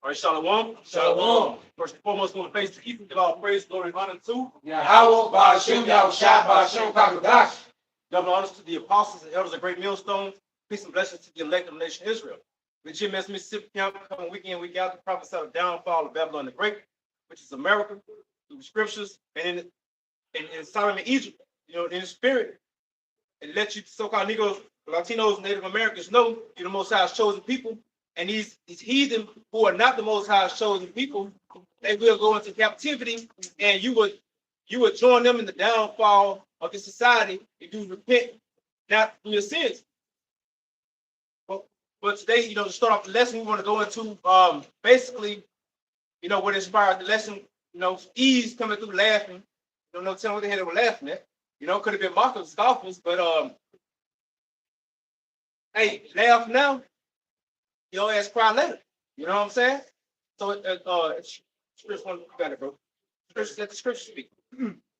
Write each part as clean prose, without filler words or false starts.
All right, Shalom. Shalom. First and foremost, we want to face the people, give all praise, glory, and honor to Yahweh, Ba'ashem, Yahushua, Ba'ashem, Kakadash. double honors to the apostles and elders of Great Millstone. Peace and blessings to the elect of the nation Israel. The GMS Mississippi Camp coming week in, week out to prophesy the downfall of Babylon the Great, which is America, through the scriptures, and in Solomon, Egypt, in the spirit, and let you so-called Negroes, Latinos, Native Americans know you're the Most High's chosen people. And these heathen who are not the Most High's chosen people, they will go into captivity, and you would join them in the downfall of the society if you repent not from your sins. But today, to start off the lesson, we want to go into basically, what inspired the lesson. Ease coming through laughing. Don't know, tell me what the hell they were laughing at. Could have been mockers, scoffers, but hey, laugh now. Your ass cry later. You know what I'm saying? So, scripture one got it, bro. Let the scripture speak.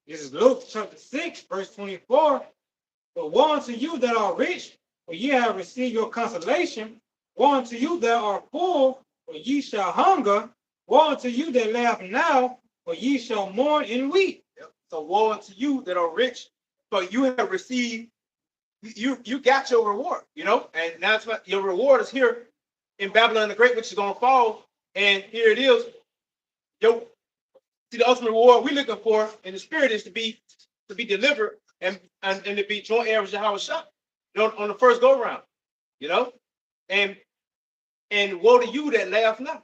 This is Luke chapter 6, verse 24. But woe unto you that are rich, for ye have received your consolation. Woe unto you that are poor, for ye shall hunger. Woe unto you that laugh now, for ye shall mourn and weep. Yep. So woe unto you that are rich, for you have received, you got your reward, and that's what your reward is here in Babylon the Great, which is going to fall, and here it is. See, the ultimate reward we're looking for in the spirit is to be delivered and to be joint heirs with Yahushua on the first go round, and woe to you that laugh not,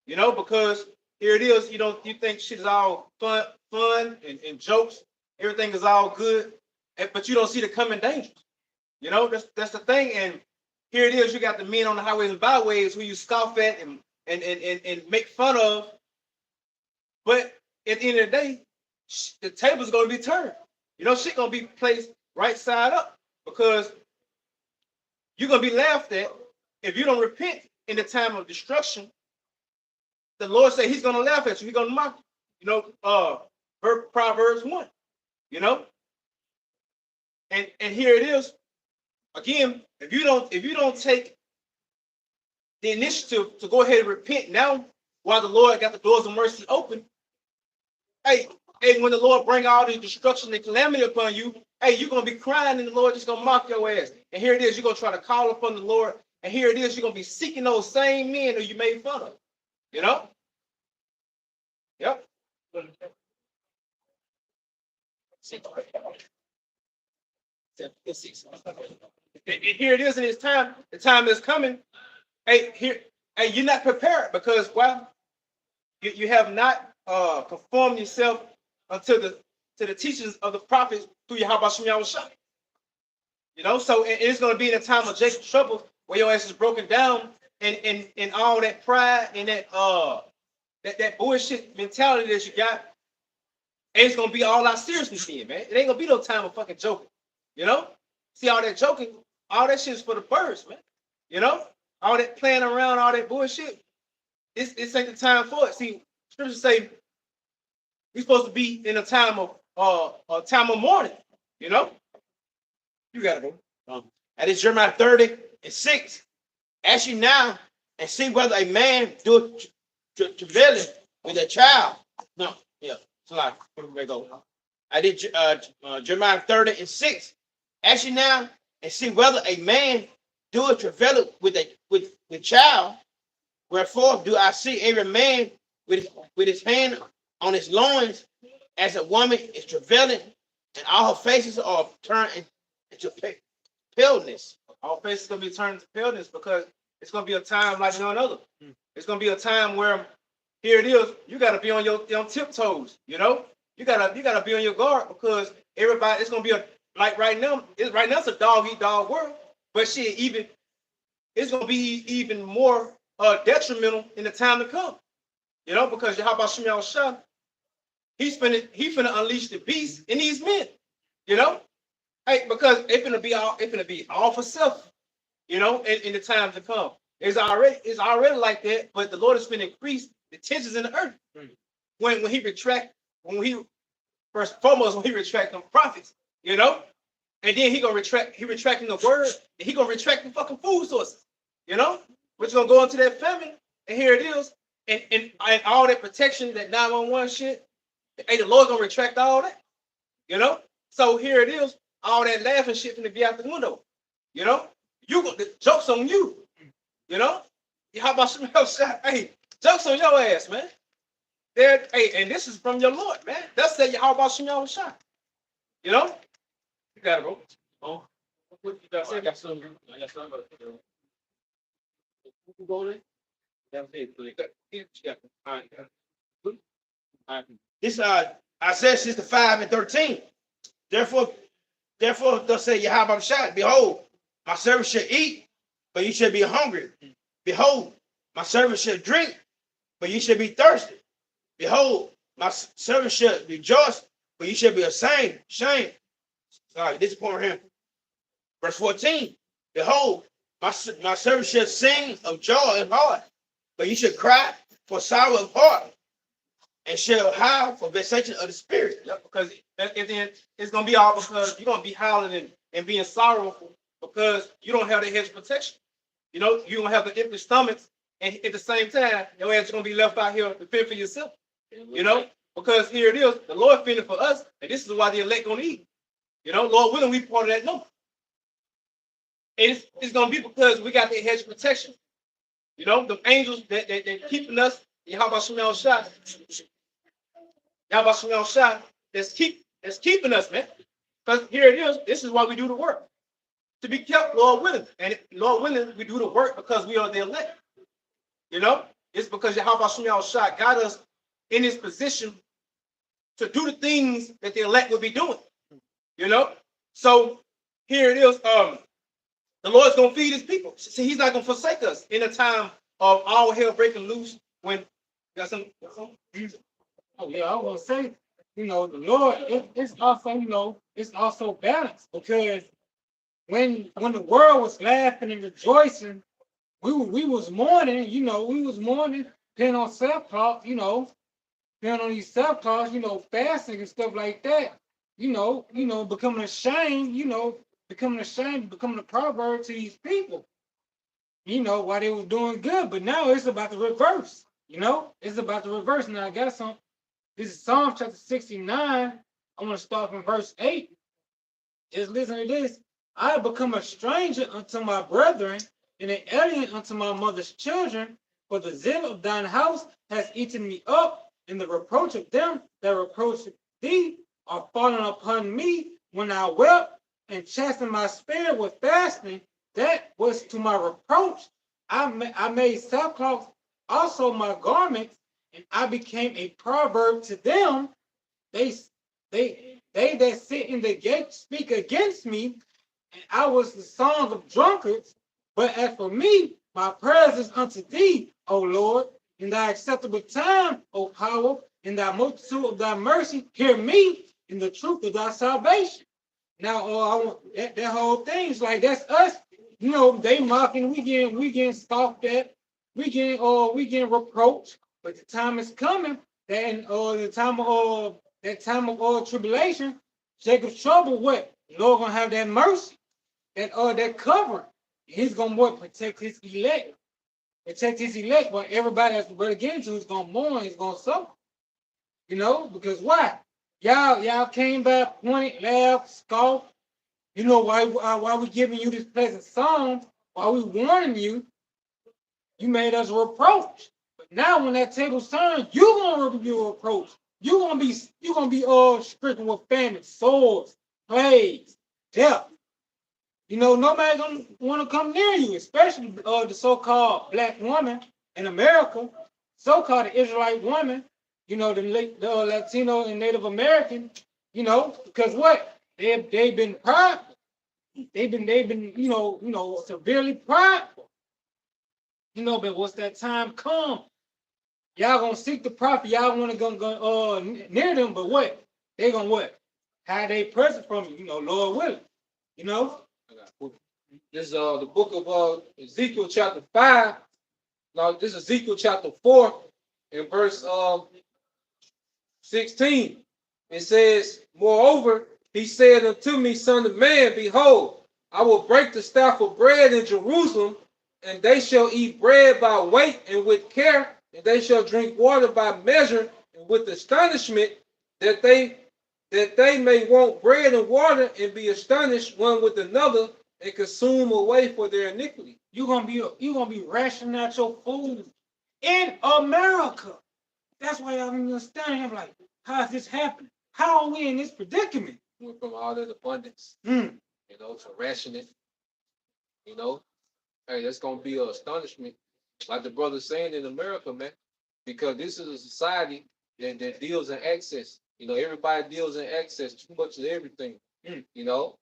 because here it is. You think shit is all fun and jokes, everything is all good, but you don't see the coming dangers. That's the thing. And here it is, you got the men on the highways and byways who you scoff at and make fun of. But at the end of the day, the table's going to be turned. Shit going to be placed right side up, because you're going to be laughed at if you don't repent in the time of destruction. The Lord said he's going to laugh at you. He's going to mock you. Proverbs 1, And here it is. Again, if you don't take the initiative to go ahead and repent now, while the Lord got the doors of mercy open, hey, when the Lord bring all the destruction and calamity upon you, hey, you're gonna be crying, and the Lord just gonna mock your ass. And here it is, you're gonna try to call upon the Lord, and here it is, you're gonna be seeking those same men who you made fun of. Yep. And here it is in his time. The time is coming. Hey, you're not prepared, because you have not conformed yourself to the teachings of the prophets through Yahweh Yahushua. So it's going to be in a time of Jacob's trouble, where your ass is broken down, and all that pride and that bullshit mentality that you got. And it's going to be all our seriousness in, man. It ain't going to be no time of fucking joking. See, all that joking, all that shit is for the birds, man. All that playing around, all that bullshit. This ain't the time for it. See, scriptures say we're supposed to be in a time of mourning. You got it, bro. That is Jeremiah 30:6. Ask you now and see whether a man do travailing with a child. No, yeah. So like, here we go. I did Jeremiah 30:6. Ask you now and see whether a man do a travail with child. Wherefore do I see every man with his hand on his loins, as a woman is travailing, and all her faces are turned into paleness. All faces going to be turned to paleness, because it's going to be a time like no other. It's going to be a time where, here it is, you got to be on your tiptoes. You got to be on your guard, because everybody, it's going to be like right now it's a dog eat dog world, but shit, it's going to be even more detrimental in the time to come. Because Yahweh Shem Yahushua, he's finna unleash the beast in these men. Hey, because it's finna be all for self. In the time to come. It's already like that, but the Lord is finna increase the tensions in the earth. When he retract when he first and foremost when he retract them prophets, you know, and then he retracting the word, and he gonna retract the fucking food sources, you know, which gonna go into that famine, and here it is, and all that protection, that 911 shit, hey, the Lord gonna retract all that, you know. So here it is, all that laughing shit finna be out the window, you know. The joke's on you, you know. How about some else? Hey, joke's on your ass, man. There, hey, and this is from your Lord, man. That's say how about some y'all shot, you know. You got it, bro. Oh, what you got? I got some. I got some. You go there. That's it. All right. All right. This Isaiah 65:13. Therefore thus say Yahweh Shai, behold, my servant shall eat, but you shall be hungry. Behold, my servant shall drink, but you shall be thirsty. Behold, my servant shall rejoice, but you shall be ashamed. Sorry, this is for him. Verse 14. Behold, my servant shall sing of joy and heart, but you shall cry for sorrow of heart, and shall howl for vexation of the spirit. Yep, because then it's gonna be all because you're gonna be howling and being sorrowful because you don't have the hedge of protection. You know, you don't have the empty stomachs, and at the same time, your ass is gonna be left out here to fend for yourself. You know, because here it is, the Lord fending for us, and this is why the elect gonna eat. You know, Lord willing, we part of that number. And it's gonna be because we got the hedge of protection. You know, the angels that keeping us. How about Shemel Shah? How about Shemel Shah? That's keeping us, man. Because here it is. This is why we do the work. To be kept, Lord willing. And Lord willing, we do the work because we are the elect. You know, it's because Yahweh Shemel Shah got us in this position to do the things that the elect will be doing. You know, so here it is. The Lord's gonna feed his people. See, he's not gonna forsake us in a time of all hell breaking loose. When got some. Oh yeah, I was gonna say, you know, the Lord, it's also, you know, it's also balanced because when the world was laughing and rejoicing, we was mourning, you know, putting on self-talk, you know, putting on these self-talks, you know, fasting and stuff like that, you know, becoming ashamed, becoming a proverb to these people, you know, while they were doing good. But now it's about the reverse, you know, it's about the reverse. Now I got some. This is Psalm chapter 69. I'm going to start from verse 8. Just listen to this. I have become a stranger unto my brethren, and an alien unto my mother's children, for the zeal of thine house has eaten me up, and the reproach of them that reproach thee are fallen upon me when I wept and chastened my spirit with fasting. That was to my reproach. I made sackcloth also my garments, and I became a proverb to them. They that sit in the gate speak against me, and I was the song of drunkards. But as for me, my prayers is unto thee, O Lord, in thy acceptable time, O power, in thy multitude of thy mercy, hear me in the truth of thy salvation. Now, I want that whole thing is like that's us. You know, they mocking, we getting scoffed at, we getting reproached. But the time is coming, and the time of tribulation, Jacob's trouble. What the Lord gonna have that mercy, that covering. He's gonna what protect his elect, but everybody that's ready to get into is gonna mourn, is gonna suffer. You know, because why? Y'all came back, pointed, laughed, scoffed. You know why we giving you this pleasant song? Why we warning you? You made us a reproach. But now when that table's turned, you're gonna be a reproach. You're gonna be all stricken with famine, swords, plagues, death. You know, nobody gonna want to come near you, especially the so-called black woman in America, so-called Israelite woman. You know, the Latino and Native American. You know, because what they've been prideful. They've been severely prideful. You know, but once that time come, y'all gonna seek the prophet. Y'all want to go near them, but what? They gonna what? Hide their presence from you. You know, Lord willing. You know. This is the book of Ezekiel chapter 5. Now this is Ezekiel chapter 4 and verse 16. It says, moreover, he said unto me, Son of man, behold, I will break the staff of bread in Jerusalem, and they shall eat bread by weight and with care, and they shall drink water by measure and with astonishment, that they may want bread and water and be astonished one with another and consume away for their iniquity. You're gonna be rationing out your food in America. That's why y'all don't understand. I'm like, how is this happening? How are we in this predicament? Went from all that abundance, Mm. to ration it. Hey, that's gonna be an astonishment, like the brother's saying in America, man, because this is a society that deals in excess. Everybody deals in excess, too much of everything. People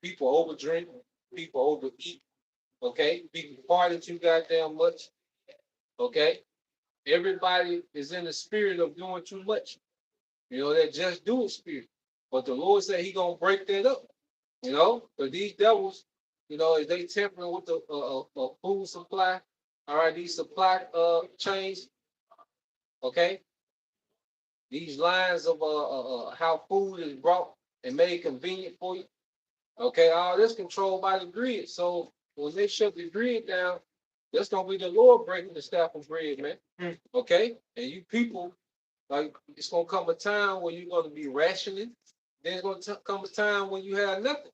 overdrink, people overeat. Okay, people party too goddamn much. Okay, everybody is in the spirit of doing too much. That just do it spirit. But the Lord said He gonna break that up. But these devils, if they tampering with the food supply, all right, these supply chains, okay, these lines of how food is brought and made convenient for you, okay, all this controlled by the grid. So when they shut the grid down, that's gonna be the Lord breaking the staff of bread, man. Okay, and you people, like, it's gonna come a time when you're gonna be rationing. Then it's gonna come a time when you have nothing.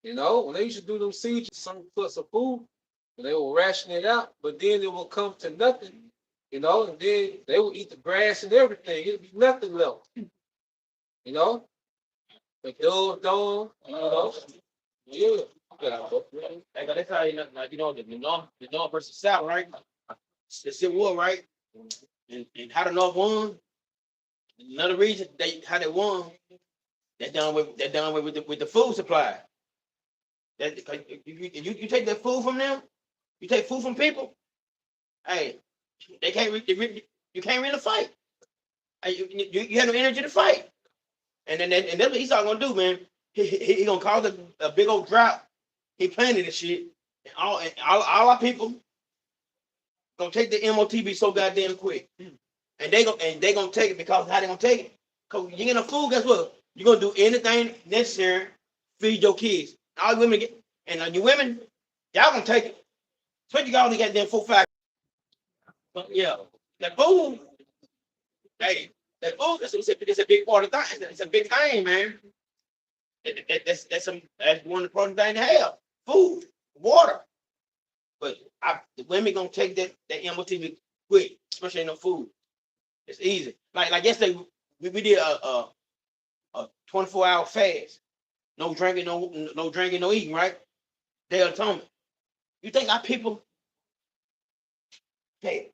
When they used to do them sieges, some plus of food, and they will ration it out, but then it will come to nothing, and then they will eat the grass and everything. It'll be nothing left. The dogs done, yeah. That's how the North versus South, right? The Civil War, right? And how the North won. Another reason how they won. They're done with the food supply. That you take that food from them, you take food from people. Hey, they can't. You can't really fight. Hey, you have no energy to fight. And that's what Esau gonna do, man. He gonna cause a big old drought. He planted this shit. And all our people gonna take the MOTB so goddamn quick. And they gonna take it because how they gonna take it? Cause you get enough food, guess what? You're gonna do anything necessary, feed your kids. All the women get, and you women, y'all gonna take it. Especially y'all only got them 4-5. But yeah, that food, hey, that food, it's a big part of the thing. It's a big thing, man. That's one of the important things to have. Food, water. But the women gonna take that MOTV quick, especially in the food. It's easy. Like yesterday, we did a 24-hour fast. No drinking, no eating, right? Day of atonement. You think our people? Hey,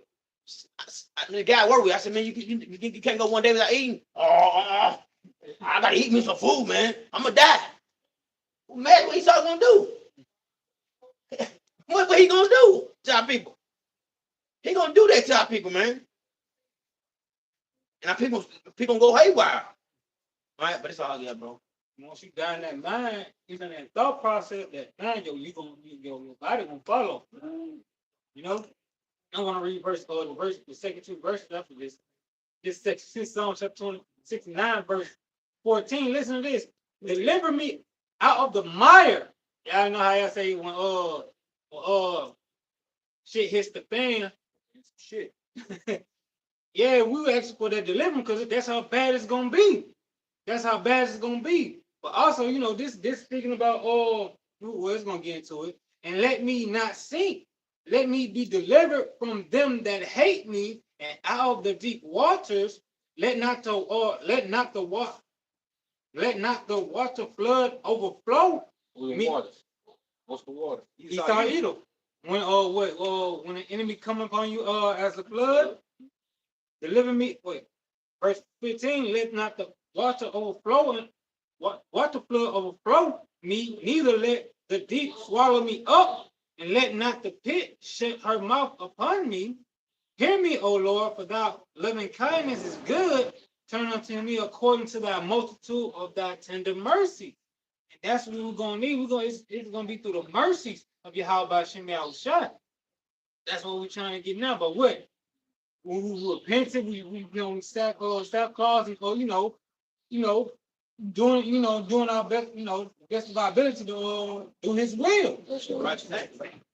the guy I work with, I said, man, you can't go one day without eating. Oh, I gotta eat me some food, man. I'm gonna die. Man, what he's all gonna do? What he gonna do to our people? He gonna do that to our people, man. And our people gonna go haywire. All right, but it's all good, bro. Once you got in that mind, you in that thought process, that mind, your body gonna follow. I'm gonna read the second two verses after this. This section, Psalm chapter 69, verse 14. Listen to this. Deliver me out of the mire. Y'all know how y'all say when shit hits the fan. Shit. Yeah, we were asking for that deliverance because that's how bad it's gonna be. That's how bad it's gonna be. But also, this speaking about it's gonna get into it. And let me not sink. Let me be delivered from them that hate me, and out of the deep waters. Let not the water flood overflow. What's the water? Esau Edom. When an enemy come upon you as a flood, deliver me. Wait, verse 15. Let not the water overflow water flood overflow me, neither let the deep swallow me up, and let not the pit shut her mouth upon me. Hear me, O Lord, for thy loving kindness is good. Turn unto me according to thy multitude of thy tender mercy. And that's what we're gonna need. It's gonna be through the mercies of Yahweh Shem Yahushua. That's what we're trying to get now. But what? when we repented, we sackcloth, or doing our best, best of our ability to do His will.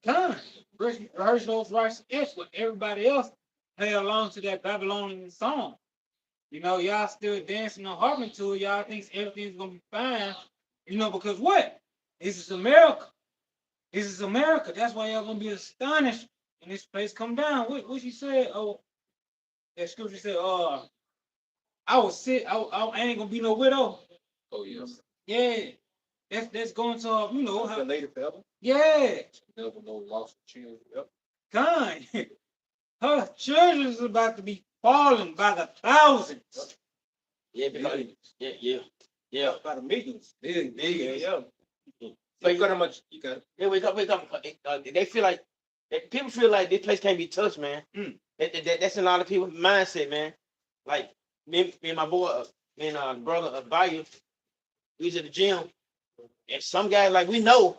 Time, rehearse those righteous acts with everybody else play along to that Babylonian song. Y'all still dancing and harping to it. Y'all think everything's gonna be fine. Because what? This is America. This is America. That's why y'all gonna be astonished when this place come down. What she said? Oh, that scripture said, I was sick. I ain't gonna be no widow. Oh yes. Yeah. That's going to The lady forever. yeah. Never know lost children. Yep. God. Her children is about to be falling by the thousands. Yeah, because, yeah. By the millions. Millions. Yeah. So You got how much you got? Yeah, wake up. They feel like people feel like this place can't be touched, man. That's a lot of people's mindset, man. Like me and my boy, me and brother Bayou, we was at the gym, and some guys like we know,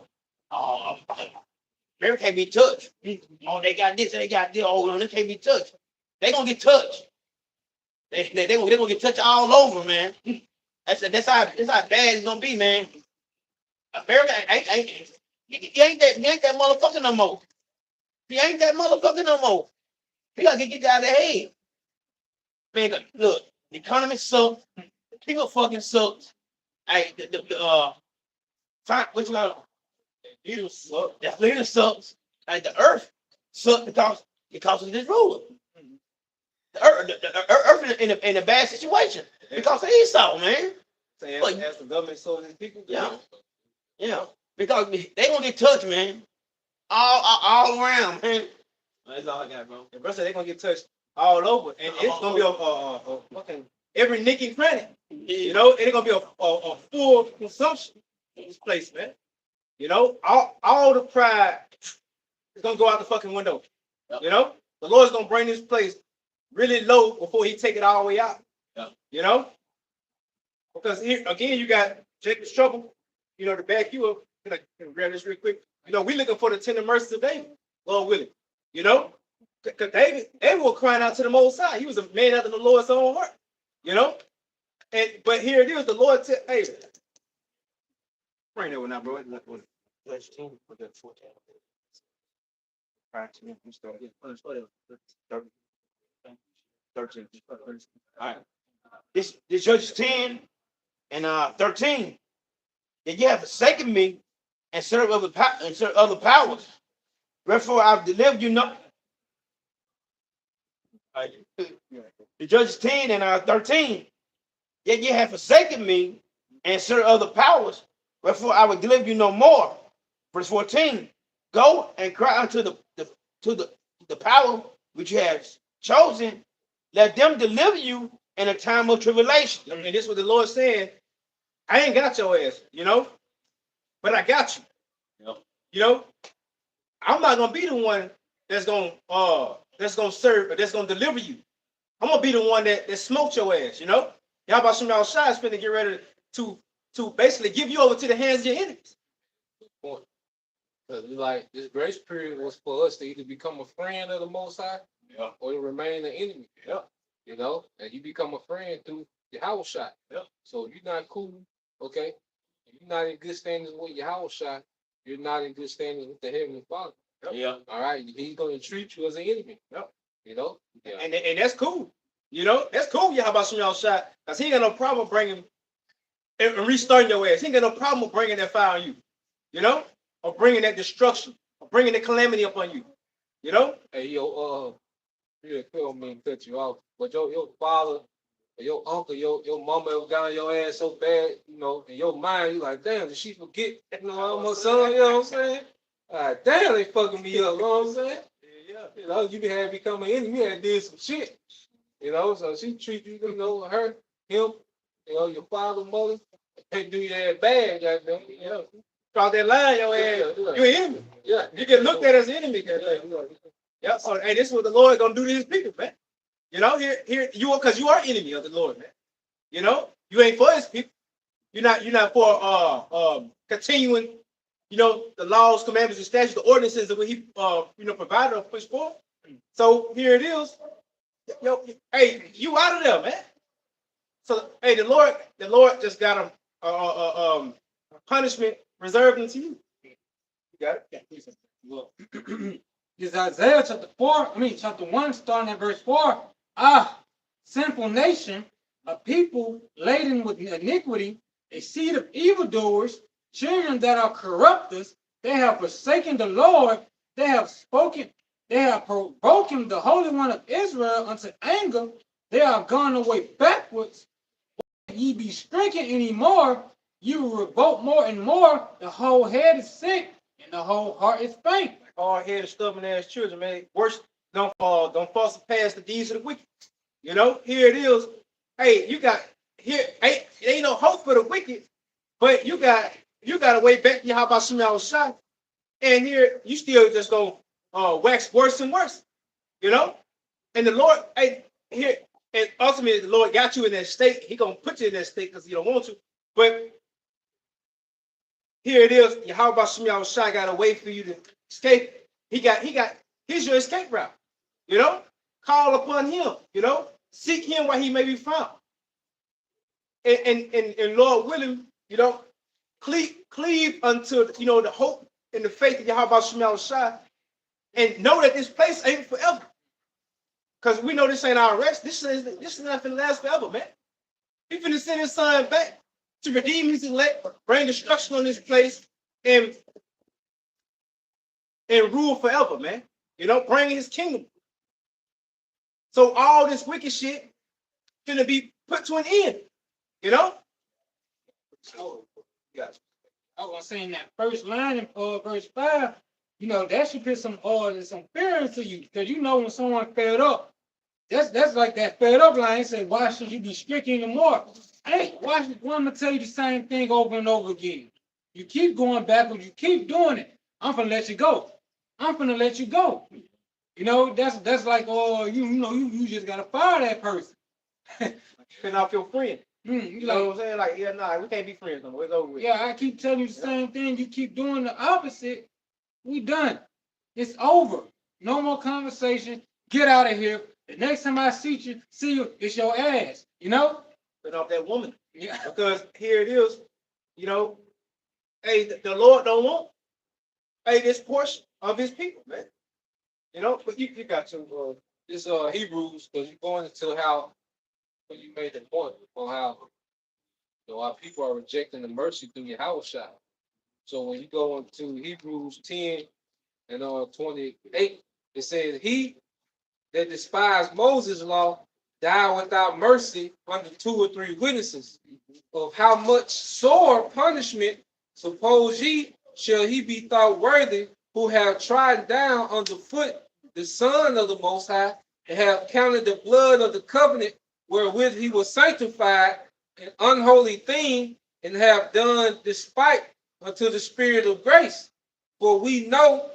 Mary can't be touched. Oh, they got this, they got this. Oh, no, they can't be touched. They gonna get touched. They gonna get touched all over, man. That's how bad it's gonna be, man. America he ain't that motherfucker no more. He ain't that motherfucker no more. He gotta get out of the head. Man, look, the economy sucks. People fucking sucks. Hey, what you got? You suck. The leader sucks. Like the earth sucks because of this ruler. The earth in a bad situation because of Esau, man. Saying as the government sold his people. Yeah. Because they gonna get touched, man. All around, man. That's all I got, bro. The brother said they're gonna get touched all over, and it's gonna be a fucking every nick and cranny. It's gonna be a full consumption in this place, man. All the pride is gonna go out the fucking window. Yep. The Lord's gonna bring this place really low before He take it all the way out. Yep. Because here again, you got Jacob's trouble. To back you up. Can I grab this real quick? We looking for the tender mercies of David, Lord willing. Because David was crying out to the Most High. He was a man after the Lord's own heart. But here it is, the Lord said, hey, bring that one out, bro. Let's do it. 13. All right. This Judges 10 and 13. That you have forsaken me and serve other powers. Therefore, I've delivered you not. The Judges 10 and 13. Yet you have forsaken me and serve other powers. Wherefore I will deliver you no more. Verse 14. Go and cry unto the power which you have chosen. Let them deliver you in a time of tribulation. And this is what the Lord said. I ain't got your ass, but I got you. I'm not gonna be the one that's gonna serve, but that's gonna deliver you. I'm gonna be the one that smoked your ass. Y'all about some y'all shy is finna get ready to basically give you over to the hands of your enemies. Like this grace period was for us to either become a friend of the Most High, or to remain an enemy. And you become a friend through your house shot. So if you're not cool, okay, if you're not in good standings with your house shot, you're not in good standings with the Heavenly Father. All right, He's gonna treat you as an enemy. And that's cool. That's cool. How about some y'all shot? Cause He ain't got no problem bringing and restarting your ass. He ain't got no problem bringing that fire on you. Or bringing that destruction, or bringing the calamity upon you. Hey, yeah, Phil, mean to cut you off, but your father, or your uncle, your mama was down your ass so bad, in your mind, you like, damn, did she forget, my son, you know what I'm saying? Damn, they fucking me up, you know what I'm saying? You had become an enemy, you had did some shit, so she treat you, her, him, your father, mother, they do you that bad, goddamn, Cross that line, your ass, you an enemy. You get looked at as an enemy. So, hey, this is what the Lord gonna do to His people, man. Here you are, because you are enemy of the Lord, man. You ain't for His people. You're not for continuing, the laws, commandments, and statutes, the ordinances that He provided or pushed for. So here it is. Yo, hey, you out of there, man. So, hey, the Lord just got a punishment reserved unto you. You got it? Look, this is Isaiah chapter 1, starting at verse 4. Sinful nation, a people laden with iniquity, a seed of evildoers, children that are corrupters. They have forsaken the Lord. They have provoked the Holy One of Israel unto anger. They are gone away backwards. Ye be stricken anymore, you will revolt more and more. The whole head is sick, and the whole heart is faint. Hard-headed, stubborn-ass children, man. Worse, don't fall past the deeds of the wicked. You know, here it is. Hey, you got here. Ain't no hope for the wicked, but you got a way back. How about some y'all shot? And here you still just go wax worse and worse. You know, and the Lord, hey, here, and ultimately the Lord got you in that state. He gonna put you in that state because you don't want to. But here it is. How about some y'all shot? Got a way for you to escape. Here's your escape route. You know, call upon him, you know, seek him while he may be found. And Lord willing, you know, cleave unto, you know, the hope and the faith of Yahweh Shemal Shai, and know that this place ain't forever. Because we know this ain't our rest. This is not finna last forever, man. He finna send his son back to redeem his elect, bring destruction on this place, and rule forever, man. You know, bring his kingdom. So all this wicked shit finna be put to an end. You know? I was saying that first line in verse 5, you know, that should put some order and some fear into you. Because you know when someone fed up, that's like that fed up line. Said, why should you be stricken anymore? Hey, why should I'm gonna tell you the same thing over and over again? You keep going backwards, you keep doing it. I'm gonna let you go. I'm gonna let you go. You know, that's like, oh, you just gotta fire that person. Spin off your friend. You know like, what I'm saying? Like, yeah, nah, we can't be friends no more. It's over with. yeah, I keep telling you the same thing. You keep doing the opposite. We done. It's over. No more conversation. Get out of here. The next time I see you, it's your ass. You know? Spin off that woman. Yeah. Because here it is, you know, hey, the Lord don't want, hey, this portion of his people, man. You know, but you got to This Hebrews, because you're going into how when you made the point on how our people are rejecting the mercy through your house shot. So when you go into Hebrews 10 and 28, it says, he that despised Moses' law died without mercy under 2 or 3 witnesses. Of how much sore punishment suppose ye shall he be thought worthy, who have trodden down underfoot the Son of the Most High, and have counted the blood of the covenant wherewith he was sanctified an unholy thing, and have done despite unto the Spirit of grace. For we know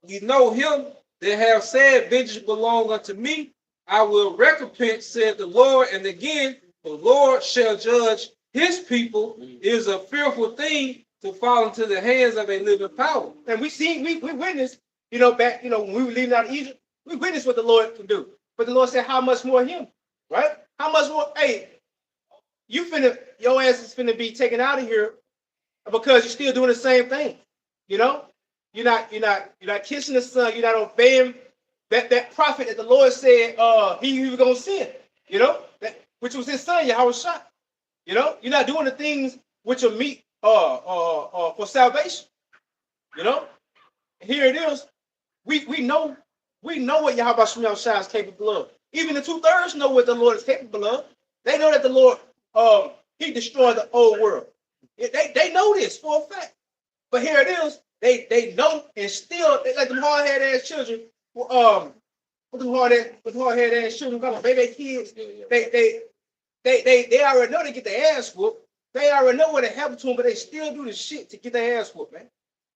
him that have said, vengeance belong unto me, I will recompense, said the Lord. And again, the Lord shall judge his people. It is a fearful thing to fall into the hands of a living power. And we witnessed, you know, back, you know, when we were leaving out of Egypt, we witnessed what the Lord can do. But the Lord said, how much more him? Right? How much more? Hey, your ass is finna be taken out of here because you're still doing the same thing. You know? You're not kissing the son, you're not obeying that prophet that the Lord said he was gonna send, you know, which was his son, Yahweh Shai. You know, you're not doing the things which are meet for salvation. You know, here it is. We know what Yahweh Shai is capable of. Even the 2/3 know what the Lord is capable of. They know that the Lord he destroyed the old world. They know this for a fact. But here it is. They know, and still they like them hard-headed ass children. With them hard-headed ass children, come on, baby kids. They already know they get their ass whooped. They already know what happened to them, but they still do the shit to get their ass whooped, man.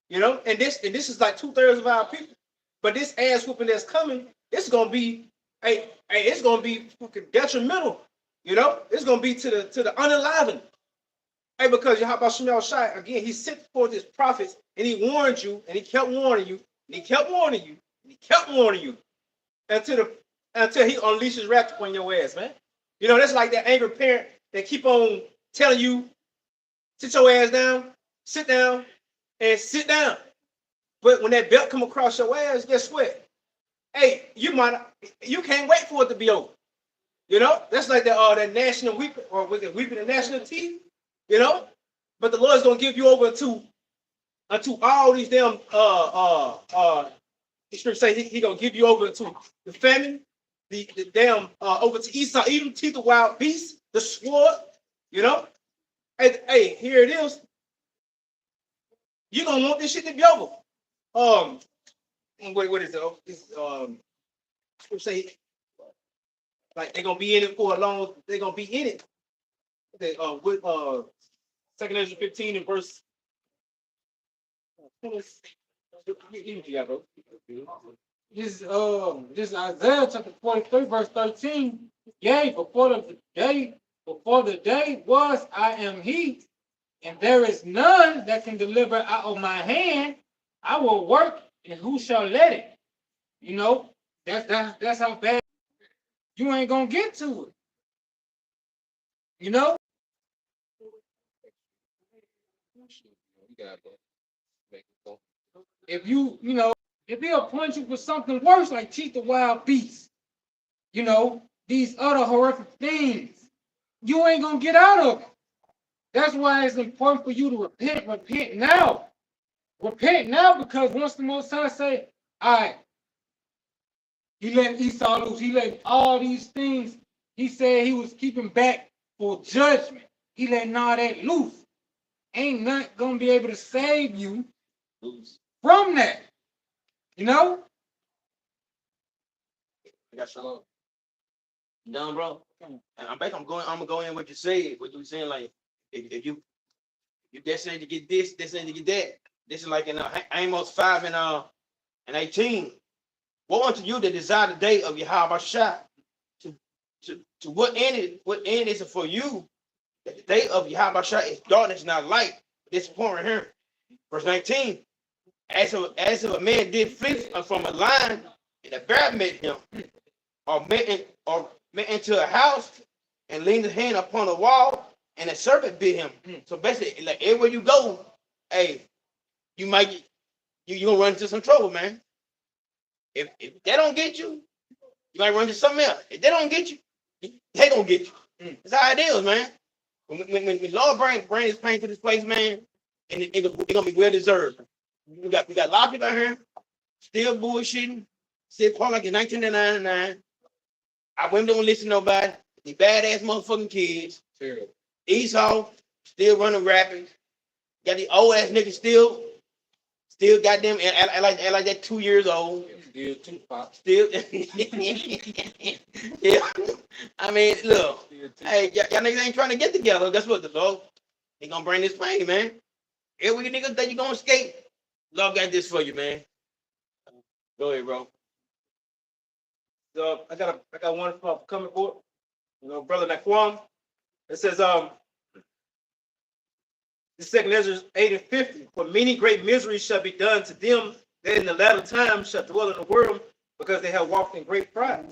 You know, and this is like 2/3 of our people. But this ass whooping that's coming, it's gonna be, it's gonna be fucking detrimental. You know, it's gonna be to the unenlivened. Hey, because Yahweh Shemal Shai, again, he sent forth his prophets, and he warned you, and he kept warning you, and he kept warning you, and he kept warning you, until until he unleashes wrath upon your ass, man. You know, that's like that angry parent that keep on telling you, sit your ass down, and sit down. But when that belt come across your ass, guess what? Hey, you can't wait for it to be over. You know, that's like that national weeping, or was it weeping the national teeth? You know, but the Lord's gonna give you over unto all these damn the scripture say he gonna give you over to the famine, the damn over to Esau, even teeth of wild beasts, the sword, you know. Hey, here it is. You're gonna want this shit to be over. What is it? It's, say like they're gonna be in it for a long. They're gonna be in it. With 2 Ezra 15 and verse. This Isaiah chapter 43, verse 13. Yea, before the day was, I am he, and there is none that can deliver out of my hand. I will work, and who shall let it? You know, that's how bad you ain't gonna get to it. You know? If if he'll punch you for something worse, like teeth of wild beasts, these other horrific things, you ain't gonna get out of it. That's why it's important for you to repent now. Repent now, because once the Most High say, all right, he let Esau loose, he let all these things, he said he was keeping back for judgment. He let all that loose. Ain't not gonna be able to save you from that. You know? I got some. Done, bro. And I'm gonna go in what you said. What you saying, like if you destined to get this, destined to get that. This is like in Amos 5 and 18. Woe unto you that desire the day of Yahweh Shah. To what end is it for you that the day of Yahweh Shah is darkness, not light? This point right here. Verse 19. As if a man did flee from a lion, and a bear met him, or met into a house and leaned his hand upon a wall, and a serpent bit him. So basically, like everywhere you go, hey, you might you gonna run into some trouble, man. If they don't get you, you might run into something else. If they don't get you, they gonna get you. That's how it is, man. When Lord bring his pain to this place, man, and it's gonna be well deserved. We got a lot of people out here still bullshitting, still calling like in 1999. Our women don't listen to nobody. The badass motherfucking kids. Terrible. Esau still running rapid. Got the old ass niggas still goddamn and like that 2 years old. Still Tupac. Still, yeah. I mean, look, hey, y'all niggas ain't trying to get together. That's what the Lord. He gonna bring this pain, man. Every nigga that you gonna escape, Lord got this for you, man. Go ahead, bro. So I got one from coming forward. Brother Naquam. It says, the 2 Ezra 8 and 50. For many great miseries shall be done to them that in the latter time shall dwell in the world, because they have walked in great pride.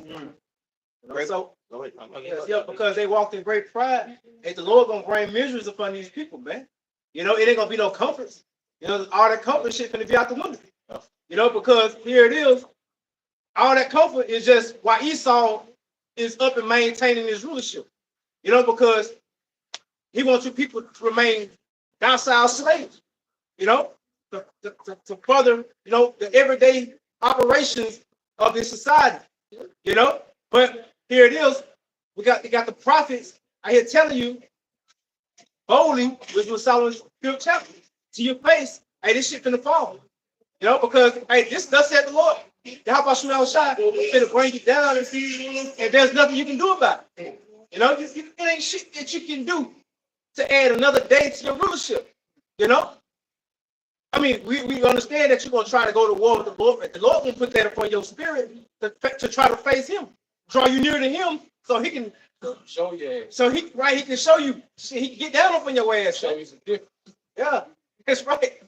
So, because they walked in great pride, and the Lord gonna bring miseries upon these people, man. It ain't gonna be no comforts. All that comfort shit finna be out the window. Because here it is. All that comfort is just why Esau is up and maintaining his rulership. Because he wants you people to remain docile slaves. To further, the everyday operations of this society. But here it is. We got the prophets out here telling you boldly, which was Solomon's 5th chapter, to your face, hey, this shit finna fall. Because hey, this does said the Lord. How about you outside? Finna bring you down, and there's nothing you can do about it. It ain't shit that you can do to add another day to your rulership. I mean, we understand that you're gonna try to go to war with the Lord, but the Lord will put that upon your spirit to try to face Him, draw you near to Him, so He can show you. So He can show you. He can get down up on your ass. Show you some different. Yeah, that's right.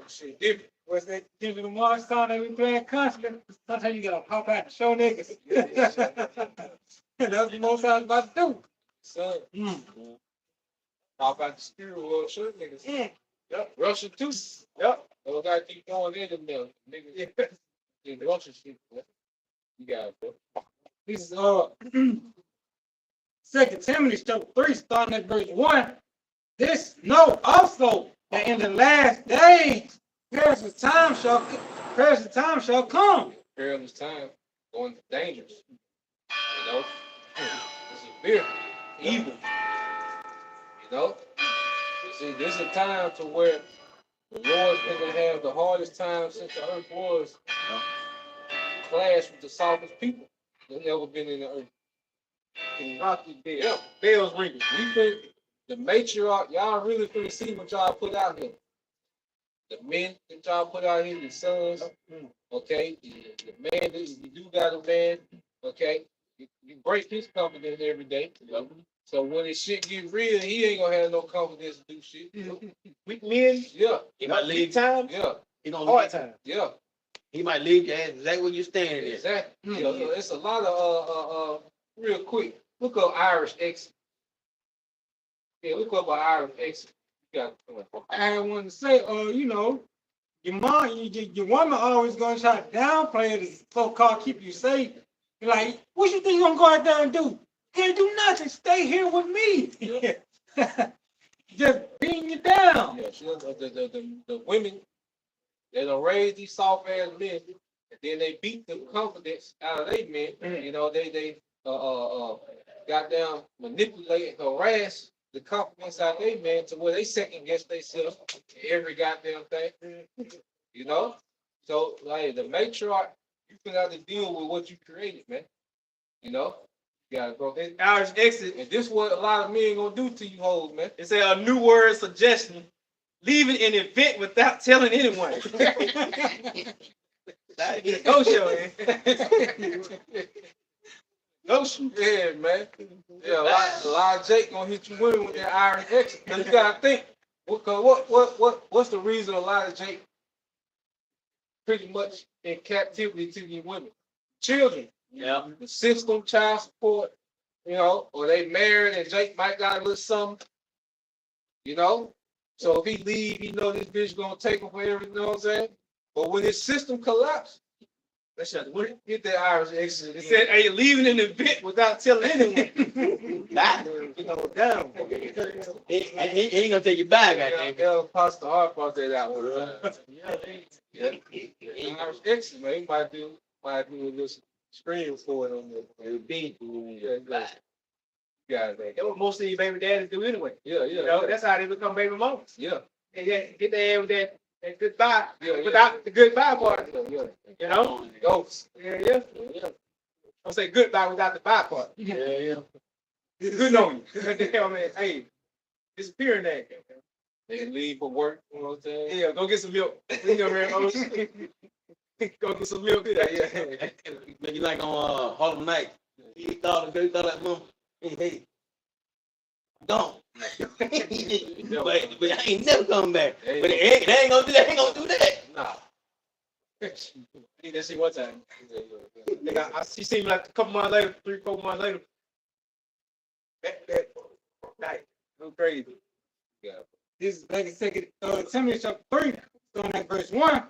Shit different. What's that? Kendrick Lamar song that we playing constantly? Sometimes you gotta pop out and show niggas. That's the most I was about to do. Son, Mm. pop out the steering wheel, sure, niggas. Mm. Yep. Russia too. Yep. So gotta keep going in them there. Niggas. Yeah. Russia shit, man. You got it, bro. This is 2 Timothy chapter 3, starting at verse 1. This know also that in the last days perilous time shall come. Perilous time, going to dangers. You know? It's a fear, evil. You know? See, this is a time to where the Lord's gonna have the hardest time since the earth was. Clash with the softest people that ever been in the earth. Yeah. Bells ringing. We think the matriarch, y'all really finna see what y'all put out here. The men that y'all put out here, the sons, okay? The man, you do got a man, okay? You break his confidence every day. So when his shit get real, he ain't gonna have no confidence to do shit. Weak men, Yeah, He might big leave. time, Yeah. He gonna hard leave. time. yeah, He might leave your ass exactly where you standing there. exactly. You know, it's a lot of real quick. Look up Irish exit. Yeah, look up an Irish exit. You got I want to say, you know, your mom, your woman always gonna try to downplay it, to so-called keep you safe. You're like, what you think you gonna go out there and do? Can't do nothing. Stay here with me. Just beating you down. yeah, the women, they don't raise these soft ass men, and then they beat the confidence out of they men. You know, they goddamn manipulate and harass the confidence out of they men to where they second guess themselves every goddamn thing. You know? So like the matriarch, you feel have to deal with what you created, man. You know? You gotta go. Irish exit. And this what a lot of men gonna do to you hoes, man. It's a new word suggestion. Leaving an event without telling anyone. Go show it. Go shoot. Yeah, man. Yeah, a lot of Jake gonna hit you women with that iron exit. Cause you gotta think, what's the reason a lot of Jake pretty much in captivity to these women? Children. Yeah. The system, child support, you know, or they married and Jake might got a little something, you know. So if he leave, he know this bitch gonna take him for everything, you know what I'm saying? But when his system collapse, Let's shut get that Irish exit. It said, are you leaving an event without telling anyone? Back. You know, down. He ain't gonna take you back, I think. Yeah, Pastor Hart brought that out. Yeah. Irish exit, man. He might do a little screen for it on the beat. Yeah, got it. That's what most of these baby daddies do anyway. Yeah, You know, that's how they become baby mamas. yeah. And then get their ass with that goodbye, Yeah. without the goodbye part. Yeah. You know? Ghosts. Yeah. Don't say goodbye without the bye part. Yeah. It's good on you. Hell, man, hey, disappearing that. They leave for work, you know what I'm saying? Yeah, go get some milk. You know, man, go get some milk. Yeah. Maybe like on Harlem Night. He thought that mom. Hey, gone. but I ain't never coming back. But they ain't gonna do that. Ain't gonna do that. Nah. I need that shit one time. She seen me like a couple months later, 3-4 months later. That night, go crazy. Yeah. This is back in 2 Timothy chapter 3, starting at verse 1.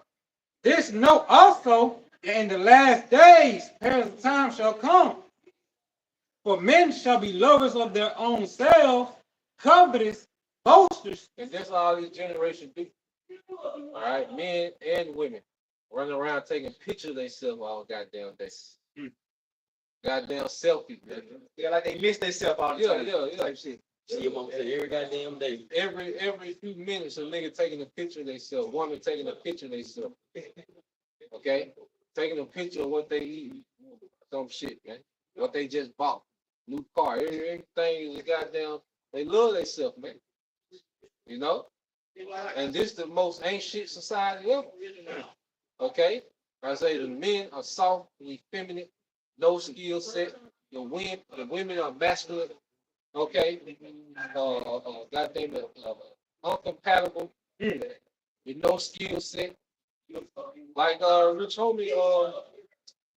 This know also that in the last days perilous time shall come. For men shall be lovers of their own selves, covetous, boasters. And that's all this generation do. All right, men and women running around taking pictures of themselves all goddamn day. Goddamn selfie, man. Yeah, like they miss themselves all the time. Yeah. Type shit. See your mama say every goddamn day. Every few minutes, a nigga taking a picture of themselves, woman taking a picture of themselves. Okay? Taking a picture of what they eat, some shit, man. What they just bought. New car, everything is goddamn, they love themselves, man. You know? And this the most ancient society ever. Okay? I say the men are soft and effeminate, no skill set. The women are masculine. Okay? Goddamn, uncompatible. With no skill set. Like Rich homie,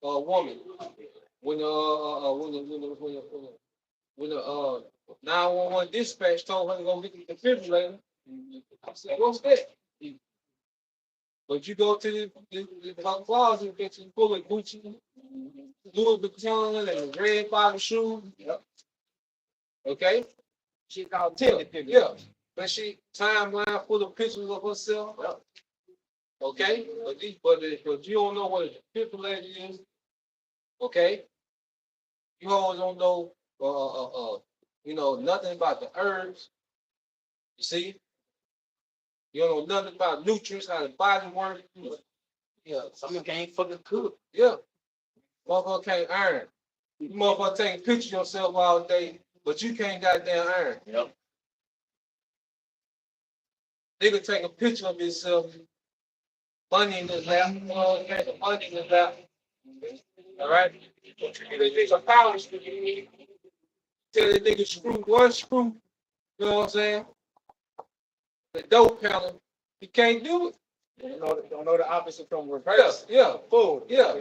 a woman when the 911 dispatch told her to go get the defibrillator. I said, "What's that?" But you go to the closet, get you full of Gucci, Louis Vuitton, and red bottom shoes. Yep. Okay. She called Yeah. Tiffany. Yeah. But she timeline full of pictures of herself. Yep. Okay. But you don't know what a defibrillator is. Okay. You always don't know nothing about the herbs. You see? You don't know nothing about nutrients, how the body works. Yeah, some of them can't fucking cook. Yeah. Motherfucker can't iron. You motherfucker taking pictures of yourself all day, but you can't goddamn iron. Yep. Nigga take a picture of himself, money in his lap, money in his lap. All right? It's a power screw. Tell the nigga screw one screw, you know what I'm saying? The dope panel, he can't do it. Don't know the opposite from reverse. Yeah, Forward. yeah.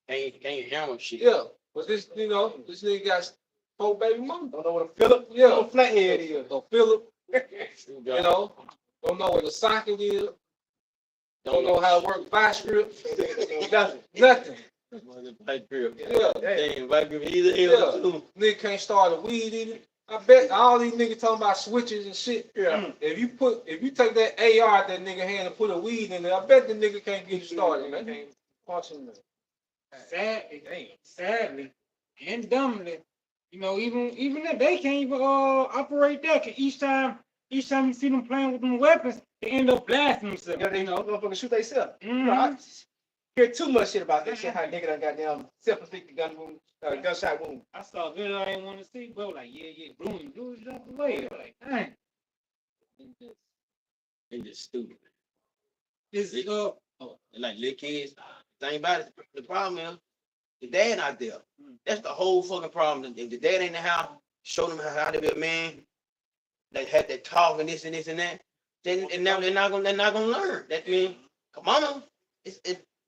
Can't hammer shit. yeah. But this nigga got 4 baby mama. Don't know what a Philip. Yeah. A flathead is. A Philip, don't know what a socket is. Don't know how to work vice grip. Nothing. Yeah. Yeah. Nigga can't start a weed either. I bet all these niggas talking about switches and shit. Yeah. If you take that AR at that nigga hand and put a weed in there, I bet the nigga can't get you started, man. Sadly, and dumbly, even if they can't even operate that, 'cause each time you see them playing with them weapons, they end up blasting themselves. Yeah, they motherfuckers shoot themselves. Mhm. I hear too much shit about that shit. How nigga done goddamn self-inflicted gunshot wound. I saw a video I didn't want to see, bro. Like, yeah, blew it out the way. Like, dang. They just stupid. This And like little kids, thing about it, the problem is the dad out there. That's the whole fucking problem. If the dad ain't in the house, show them how to be a man. They had that talk and this and this and that. Then and now they're not gonna learn. That means mama,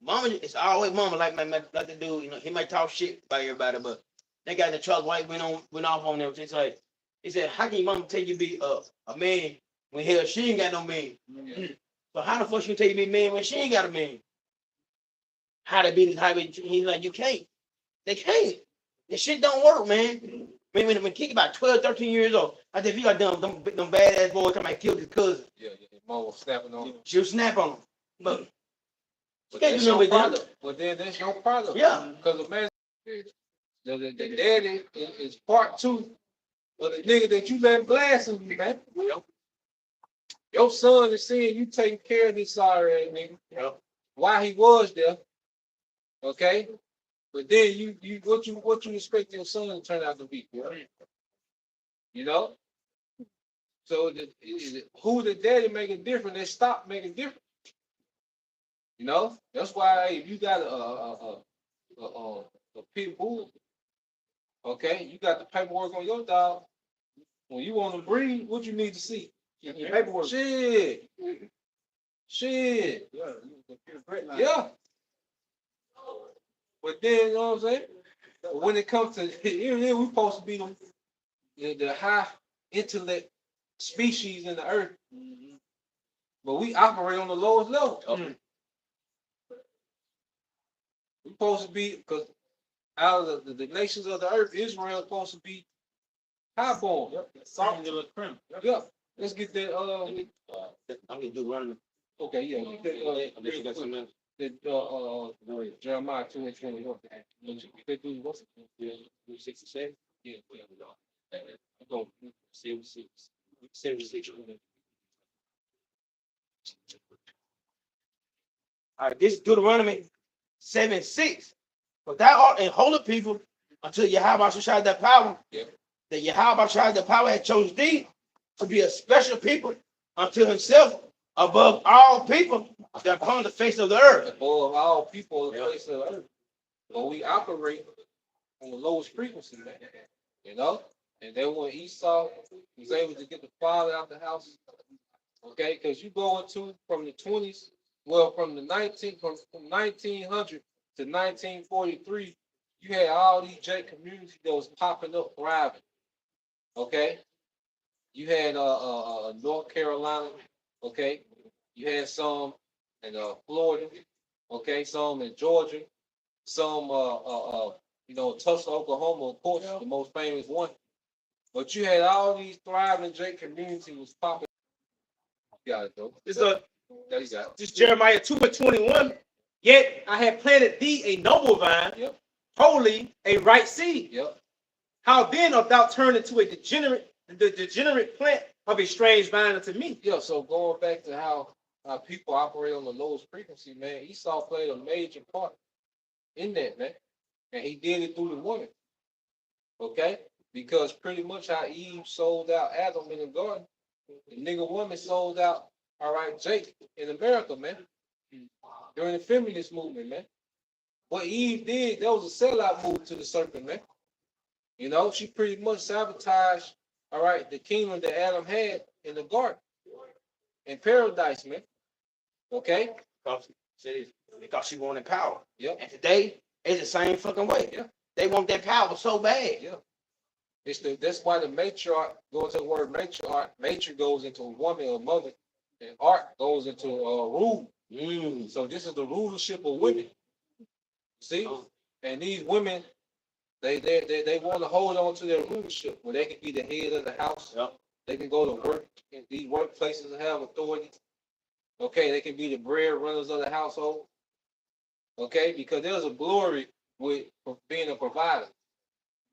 mama, it's always mama like the dude. He might talk shit about everybody, but they got the Charles White went off on them. It's like he said, how can your mama tell you to be a man when hell she ain't got no man? So how the fuck she tell you to be a man when she ain't got a man? How to be he's like, you can't. They can't. This shit don't work, man. When kid about 12, 13 years old, I think if you got them badass boys come and kill his cousin. Yeah, mama snapping on him. She'll snap on him. But That's your product. But then that's your product. Yeah. Because the man, the daddy is part 2 of the nigga that you let blasting you, man. Yep. Your son is seeing you taking care of this sorry ass nigga. Yep. While he was there. Okay? But then you what you expect your son to turn out to be? You know? So who the daddy make it different, they stop making different. You know? That's why if you got a pit bull, okay, you got the paperwork on your dog. When you want to breed, what you need to see? Your paperwork. Shit. Yeah. But then, you know what I'm saying? But when it comes to here, we supposed to be the high intellect species in the earth. But we operate on the lowest level. Okay. We're supposed to be, because out of the nations of the earth, Israel is supposed to be highborn. song de la creme. Yeah. Let's get that. I'm gonna do running. Okay, yeah. Get that. Unless you got something else. Jeremiah 2:21. They do what's it? Yeah, 67. Yeah. I'm going 76. 76. All right, this is Deuteronomy 7:6. But thou art in holy people until Yahweh shall show that power. Yeah. That Yahweh shall the power had chosen thee to be a special people unto himself above all people that upon the face of the earth. Above all people on the face of the earth. But we operate on the lowest frequency, man. You know? And then when Esau was able to get the father out the house, okay, because you go into from the 20s Well, from 1900 to 1943, you had all these J communities that was popping up, thriving. Okay, you had North Carolina. Okay, you had some in Florida. Okay, some in Georgia, some Tulsa, Oklahoma, of course, the most famous one. But you had all these thriving J communities was popping. You got it, though. It's There you go. this Jeremiah 2:21. Yet I have planted thee a noble vine, Yep. holy, a right seed. Yep. How then art thou turned into the degenerate plant of a strange vine unto me? Yeah. So going back to how people operate on the lowest frequency, man, Esau played a major part in that, man, and he did it through the woman. Okay, because pretty much how Eve sold out Adam in the garden, the nigga woman sold out, all right, Jake in America, man, during the feminist movement, man. What Eve did, that was a sellout move to the serpent, man. You know, she pretty much sabotaged, all right, the kingdom that Adam had in the garden, in paradise, man. Okay? Because she wanted power. Yep. And today, it's the same fucking way. Yeah. They want that power so bad. Yeah. That's why the matriarch goes to the word matriarch. Matri goes into a woman or mother, and art goes into rule. So this is the rulership of women. See? And these women, they want to hold on to their rulership where they can be the head of the house. Yep. They can go to work in these workplaces and have authority. Okay, they can be the bread runners of the household. Okay, because there's a glory with being a provider.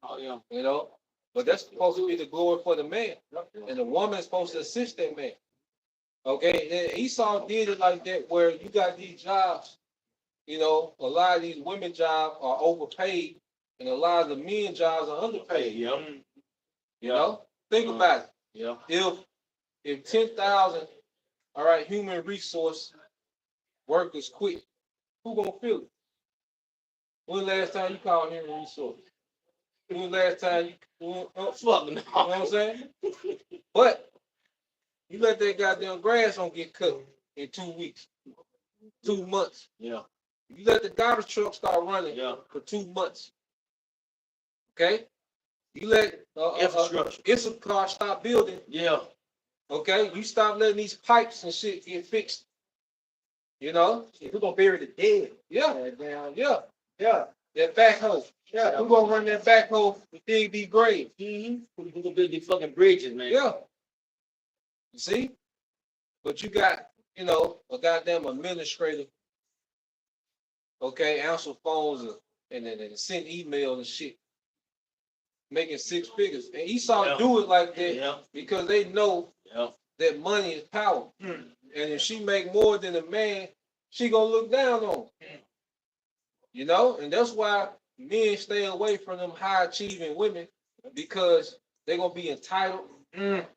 Oh, yeah. You know, but that's supposed to be the glory for the man, and the woman is supposed to assist that man. Okay, and Esau did it like that, where you got these jobs. You know, a lot of these women jobs are overpaid, and a lot of the men jobs are underpaid. Yeah. You know, think about it. Yeah. If 10,000, all right, human resource workers quit, who gonna feel it? When the last time you called human resource? When the last time Fuck no. you know what I'm saying? But you let that goddamn grass on get cut in 2 weeks, 2 months. Yeah. You let the garbage truck start running Yeah. for 2 months. Okay? You let Infrastructure. Issachar stop building. Yeah. Okay? You stop letting these pipes and shit get fixed. You know? We're gonna bury the dead. Yeah. Yeah. Yeah. That backhoe. Yeah. Who gonna run that backhoe to dig these graves? Who gonna build these fucking bridges, man? Yeah. You see? But you got, a goddamn administrator, okay, answer phones and send emails and shit, making 6 figures. And Esau do it like that Yeah. because they know Yeah. that money is power. And if she make more than a man, she gonna look down on him. You know? And that's why men stay away from them high achieving women, because they're gonna be entitled.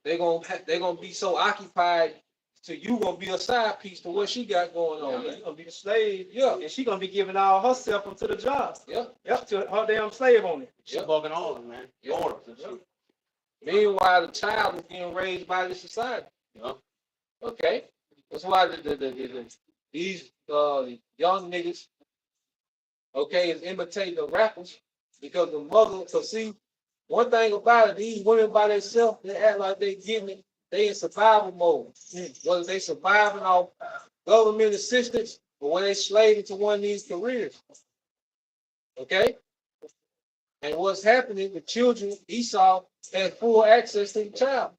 They're gonna be so occupied to you gonna be a side piece to what she got going on. You're gonna be the slave. Yeah. And she gonna be giving all herself up to the job. Yeah. Yep, to her damn slave owner. She bugging all of them, man. Yeah. Orders and shit. Meanwhile, the child is being raised by the society. Yeah. Okay, that's why these young niggas, okay, is imitating the rappers, because the mother. So see, one thing about it, these women by themselves, they act like they getting it. They in survival mode. Whether they surviving off government assistance or when they slaving to one of these careers. Okay. And what's happening, the children, Esau has full access to the child.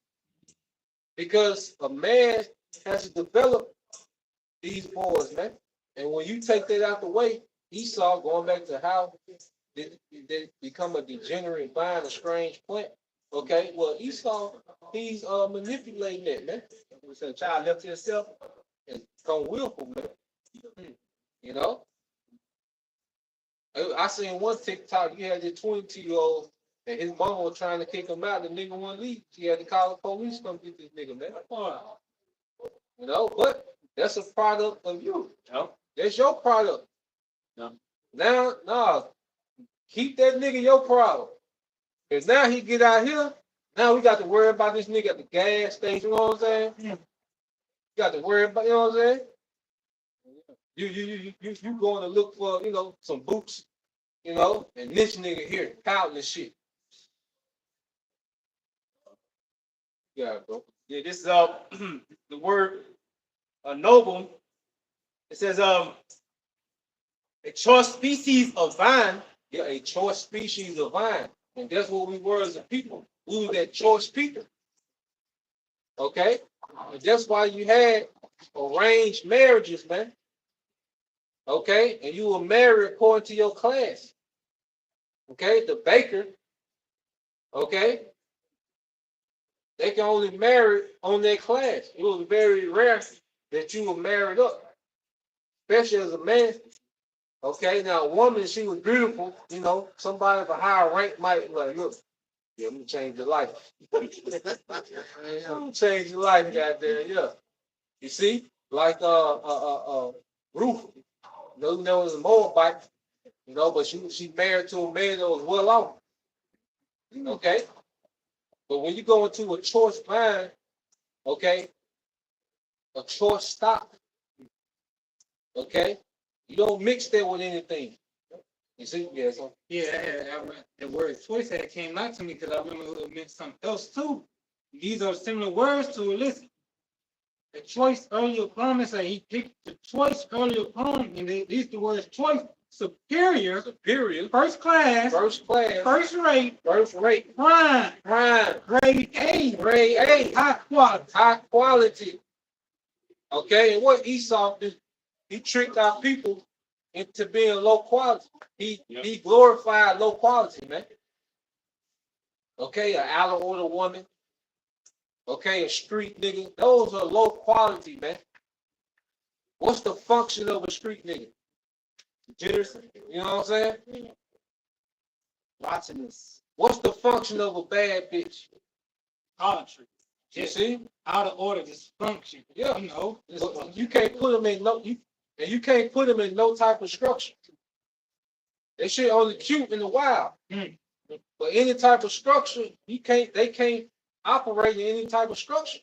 Because a man has to develop these boys, man. And when you take that out the way, Esau, going back to how they become a degenerate vine, a strange plant. Okay, well, Esau, he's manipulating that, man. So the child left to himself. And become willful, man. You know? I seen one TikTok, you had this 22-year-old, and his mama was trying to kick him out. The nigga wouldn't leave. She had to call the police to come get this nigga, man. You know, but that's a product of you. Yeah. That's your product. Yeah. Now, no, keep that nigga your problem. Because now he get out here, now we got to worry about this nigga at the gas station, you know what I'm saying? You got to worry about, you know what I'm saying? You going to look for, some boots, and this nigga here pouting and shit. Yeah, bro. Yeah, this is the word noble. It says a choice species of vine. Yeah, a choice species of vine. And that's what we were as a people. We were that choice people. Okay? And that's why you had arranged marriages, man. Okay? And you were married according to your class. Okay? The baker, okay? They can only marry on their class. It was very rare that you were married up, especially as a man. Okay, now a woman, she was beautiful, somebody of a higher rank might be like, look, yeah, I'm gonna change your life. I'm gonna change your life, goddamn, yeah. You see, like Ruth, there was a Moabite, but she married to a man that was well off. Okay? But when you go into a choice vine, okay, a choice stock, okay, you don't mix that with anything. You see, yeah, so Yeah, the word choice that came out to me because I remember it meant something else too. These are similar words to it. Listen, the choice earlier promise that he picked the choice earlier poem, and these the words choice, superior, first class, first first rate, prime, grade A, high quality. Okay, and what Esau did, he tricked our people into being low quality. He glorified low quality, man. Okay, an out of order woman. Okay, a street nigga. Those are low quality, man. What's the function of a street nigga? Jitters, You know what I'm saying? watching this. What's the function of a bad bitch? Idolatry. You see? Out of order, dysfunction. Yeah. You Can't can't put them in you can't put them in no type of structure. They shit only cute in the wild. Mm. But any type of structure, they can't operate in any type of structure.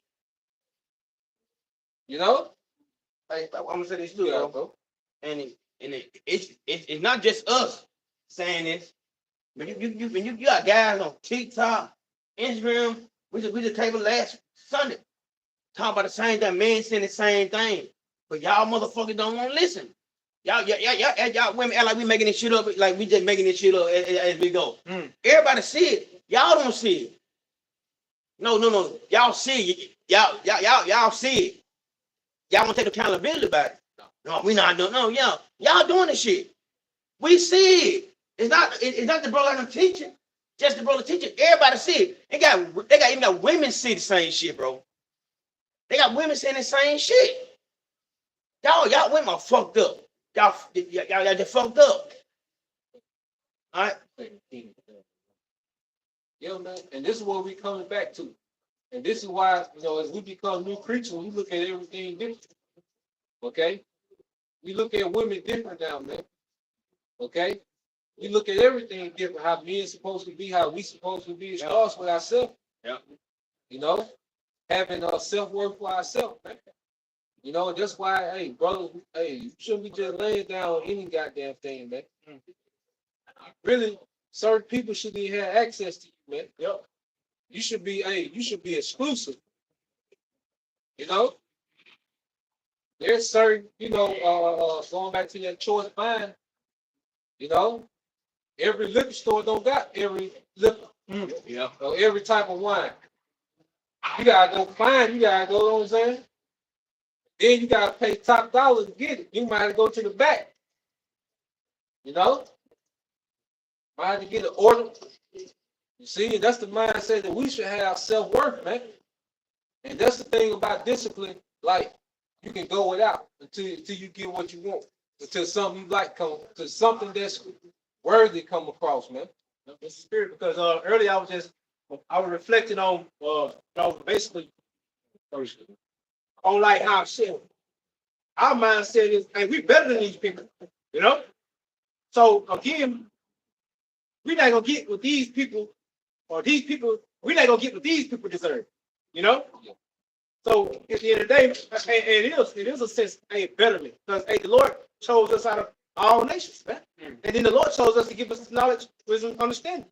You know? Hey, I'm gonna say this too, Yeah, bro. bro. And it's not just us saying this, but you got guys on TikTok, Instagram. We just came last Sunday talking about the same thing. Men saying the same thing, but y'all motherfuckers don't want to listen. Y'all women act like we making this shit up, like we just making this shit up as we go. Everybody see it. Y'all don't see it. No. Y'all see it. Y'all see it. Y'all want to take accountability about it. No, we not doing. No, y'all doing this shit. We see it. It's not the brother I'm teaching. Just the brother teaching. Everybody see it. They even got women see the same shit, bro. They got women saying the same shit. Y'all women are fucked up. Y'all just fucked up. All right. Yeah, man. And this is what we coming back to. And this is why, as we become new creatures, we look at everything different. Okay? We look at women different now, man. Okay? We look at everything different, how men supposed to be, how we supposed to be. It starts with ourselves. Yeah. Having self-worth for ourselves, man. And that's why, hey, brother, you shouldn't be just laying down on any goddamn thing, man. Really, certain people shouldn't even have access to you, man. Yep. You should be exclusive. There's certain, going back to that choice vine, every liquor store don't got every liquor. Yeah. Or every type of wine. You gotta go find, you know what I'm saying? Then you gotta pay top dollar to get it. You might have to go to the back. Might have to get an order. You see, that's the mindset that we should have self-worth, man. And that's the thing about discipline. Like, you can go without until you get what you want. Until something you like to something that's worthy come across, man. It's the spirit, because earlier I was reflecting on basically on like how shit our mindset is, and we better than these people, So again, we're not gonna get what these people, we're not gonna get what these people deserve, So at the end of the day, it is a sense, betterment. Because the Lord chose us out of all nations, man. And then the Lord chose us to give us knowledge, wisdom, understanding.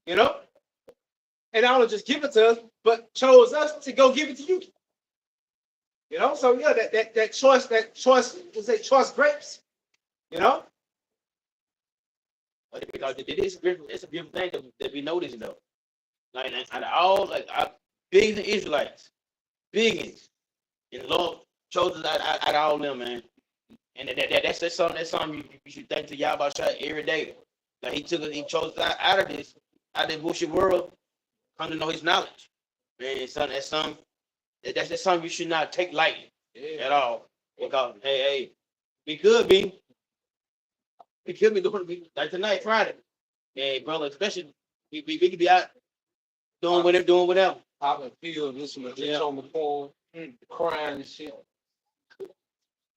You know? And not only just give it to us, but chose us to go give it to you. You know, so yeah, that choice is a choice grapes. You know, Because it's a beautiful thing that we notice, you know. Like out of all, like our biggest Israelites, biggest, and the Lord chose us out of all them, man. And that's something you should thank to Yahweh Shai every day. Like he chose us out of this bullshit world, come to know his knowledge. Man, son, that's something you should not take lightly at all. Because hey, we could be doing like tonight, Friday. Hey, brother, especially we could be out doing whatever. Popping pills, listening to this on the phone, crying and shit.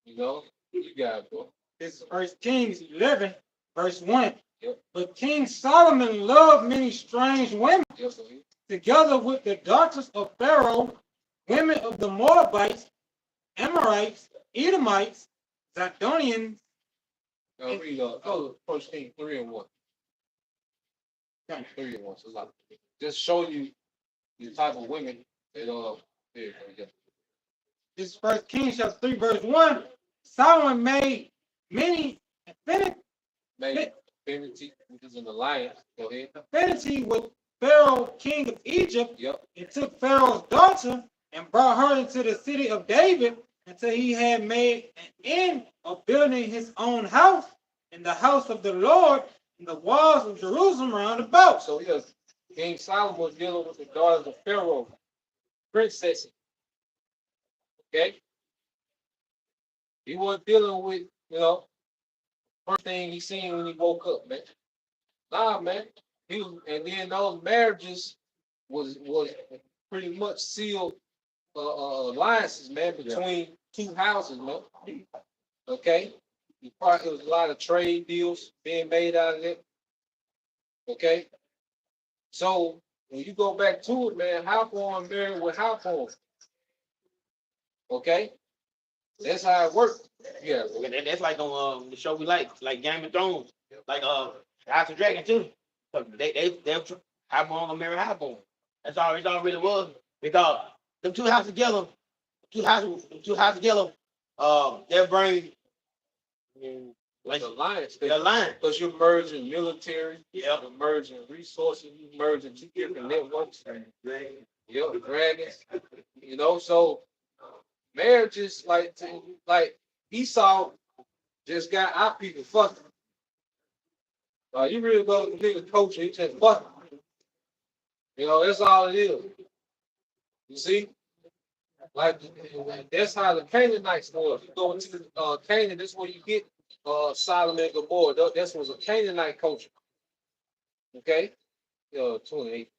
You know, you got it, bro. This is 1 Kings 11, verse 1. Yep. But King Solomon loved many strange women, Yes, sir. together with the daughters of Pharaoh, women of the Moabites, Amorites, Edomites, Zidonians. Now read 1 Kings 3 and 1. 3 and 1. So like, just show you the type of women that there. This is 1 Kings chapter 3, verse 1. Solomon made many Maybe affinity, which is an alliance. Go ahead. affinity with Pharaoh, king of Egypt, Yep. and took Pharaoh's daughter and brought her into the city of David until he had made an end of building his own house and the house of the Lord and the walls of Jerusalem round about. So yes, King Solomon was dealing with the daughters of Pharaoh, princesses. Okay? He wasn't dealing with, first thing he seen when he woke up, man. Nah, man. And then those marriages was pretty much sealed alliances, man, between two houses, man. Okay? It was a lot of trade deals being made out of it. Okay? So when you go back to it, man, Halphorn married with Halphorn. Okay? That's how it works. Yeah. That's like on the show we like Game of Thrones, like House of Dragon too. So they Highborn gonna marry Highborn. That's all it all really was, because them two houses together, they'll bring like The alliance. the alliance. Because you're merging military, Yep. you're merging resources, you're merging two different networks. Yep, dragons. So marriages like Esau just got our people fucking. You really go to the nigga culture, he just fucking. That's all it is. You see? Like that's how the Canaanites was. You go into Canaan, that's where you get Solomon and Gomorrah. That was a Canaanite culture. Okay? 28.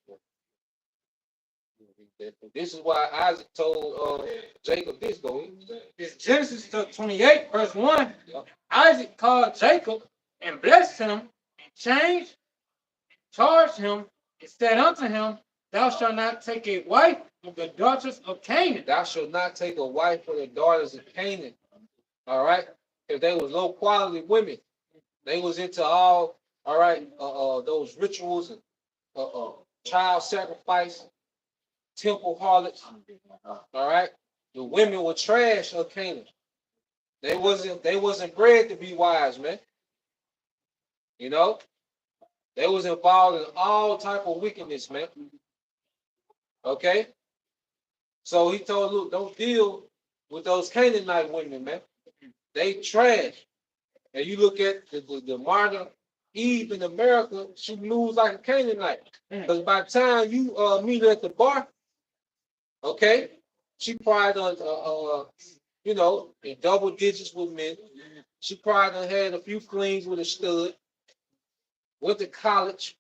This is why Isaac told Jacob this, go ahead. It's Genesis 28, verse 1. Isaac called Jacob and blessed him and charged him and said unto him, Thou shalt not take a wife of the daughters of Canaan. Thou shalt not take a wife for the daughters of Canaan. All right? If they was low quality women, they was into all right, those rituals and child sacrifice, temple harlots. All right? The women were trash of Canaan. They wasn't bred to be wives, man. They was involved in all type of wickedness, man. Okay? So he told Luke, don't deal with those Canaanite women, man. They trash. And you look at the modern Eve in America, she moves like a Canaanite. Because by the time you meet her at the bar, okay, she probably done, in double digits with men. She probably done had a few flings with a stud. Went to college.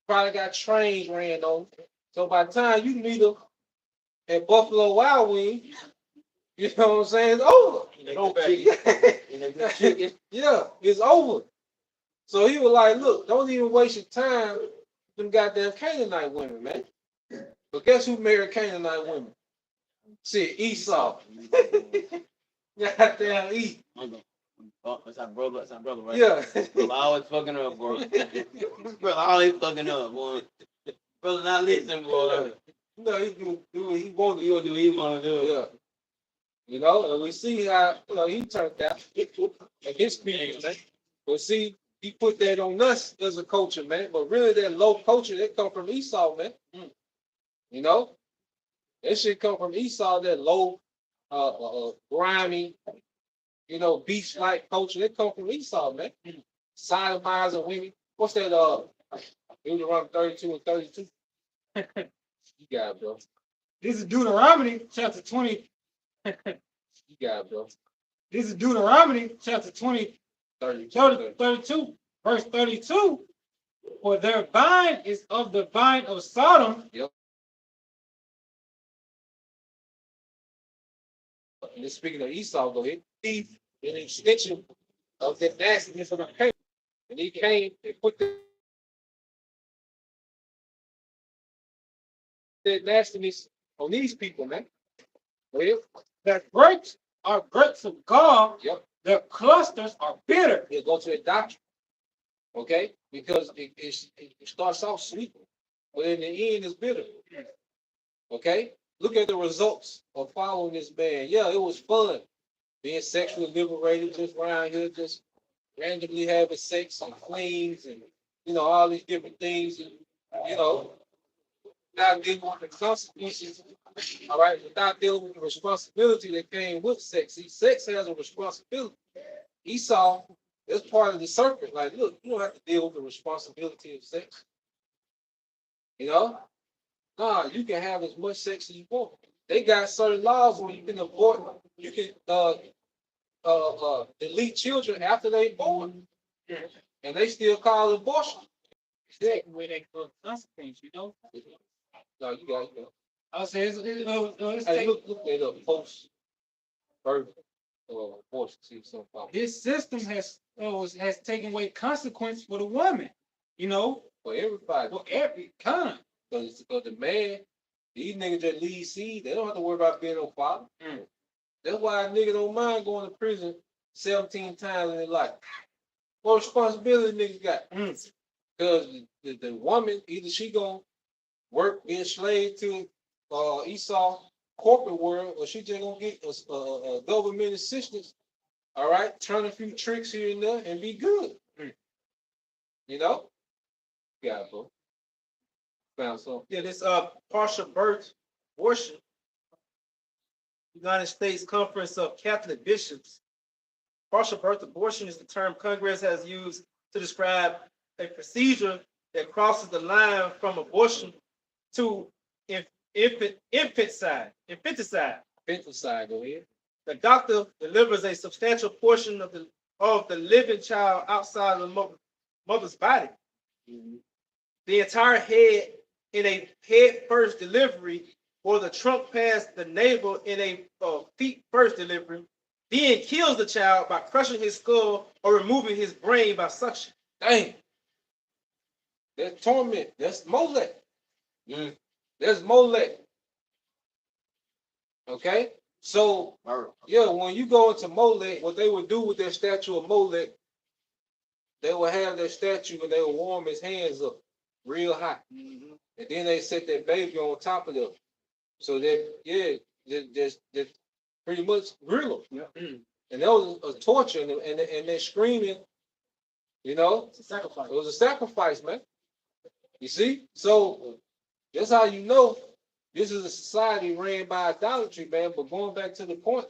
Probably got trains ran on. So by the time you meet her at Buffalo Wild Wings, you know what I'm saying? It's over. Yeah, it's over. So he was like, look, don't even waste your time with them goddamn Canaanite women, man. But guess who married Canaanite women? Shit, Esau. Goddamn E. Oh, that's our brother. That's our brother, right? Yeah. Brother always fucking up, bro. Brother always fucking up, boy. Brother not listening, boy. No, he do what he want to You do. gonna do what you wanna do. Yeah. You know, and we see how he turned out and his experience, man. But see, he put that on us as a culture, man. But really, that low culture that come from Esau, man. You know, that shit come from Esau. That low, grimy, you know, beach-like culture. That come from Esau, man. Sodomizing women. What's that? Deuteronomy 32 and 32. You got it, bro. This is Deuteronomy chapter 20. You got it, bro. This is Deuteronomy chapter 20, 32, verse 32. For their vine is of the vine of Sodom. Yep. And then speaking of Esau, though, he's an extension of that nastiness of the pain. And he came and put that nastiness on these people, man. Well, Their grapes are grapes of gall. yep, Their clusters are bitter. he'll go to the doctrine, okay? Because it starts off sweet, but in the end, it's bitter, okay? Look at the results of following this man. Yeah, it was fun being sexually liberated just around here, just randomly having sex and flings and, you know, all these different things, and, you know, not dealing with the consequences, all right, without dealing with the responsibility that came with sex. See, sex has a responsibility. Esau, that's part of the serpent. Like, look, you don't have to deal with the responsibility of sex. You know? Nah, you can have as much sex as you want. They got certain laws where you can abort, you can delete children after they born, and they still call it abortion. Exactly where they go consequence, you know. No, you got it. I was saying, it's Hey, look at the post birth abortion. See something. this system has taken away consequence for the woman, you know, For everybody. for every kind. Because the man, these niggas that lead seed, they don't have to worry about being no father. That's why a nigga don't mind going to prison 17 times in their life. What responsibility niggas got? Because the woman, either she gonna work, be a slave to Esau corporate world, or she just gonna get a government assistance, all right, turn a few tricks here and there and be good. You know? Yeah, bro. Found something. Yeah, this partial birth abortion. United States Conference of Catholic Bishops. Partial birth abortion is the term Congress has used to describe a procedure that crosses the line from abortion to infanticide. Infanticide, go ahead. The doctor delivers a substantial portion of the living child outside of the mother's body. The entire head in a head first delivery, or the trunk past the navel in a feet first delivery, then kills the child by crushing his skull or removing his brain by suction. Dang. That's torment. That's Molech. That's Molech. Okay? So, yeah, when you go into Molech, what they would do with their statue of Molech, they would have their statue and they would warm his hands up real hot. And then they set that baby on top of them. So that, yeah, just pretty much grill them. And that was a torture, and they're screaming, you know? It's a sacrifice. It was a sacrifice, man. You see? So that's how you know this is a society ran by idolatry, man. But going back to the point,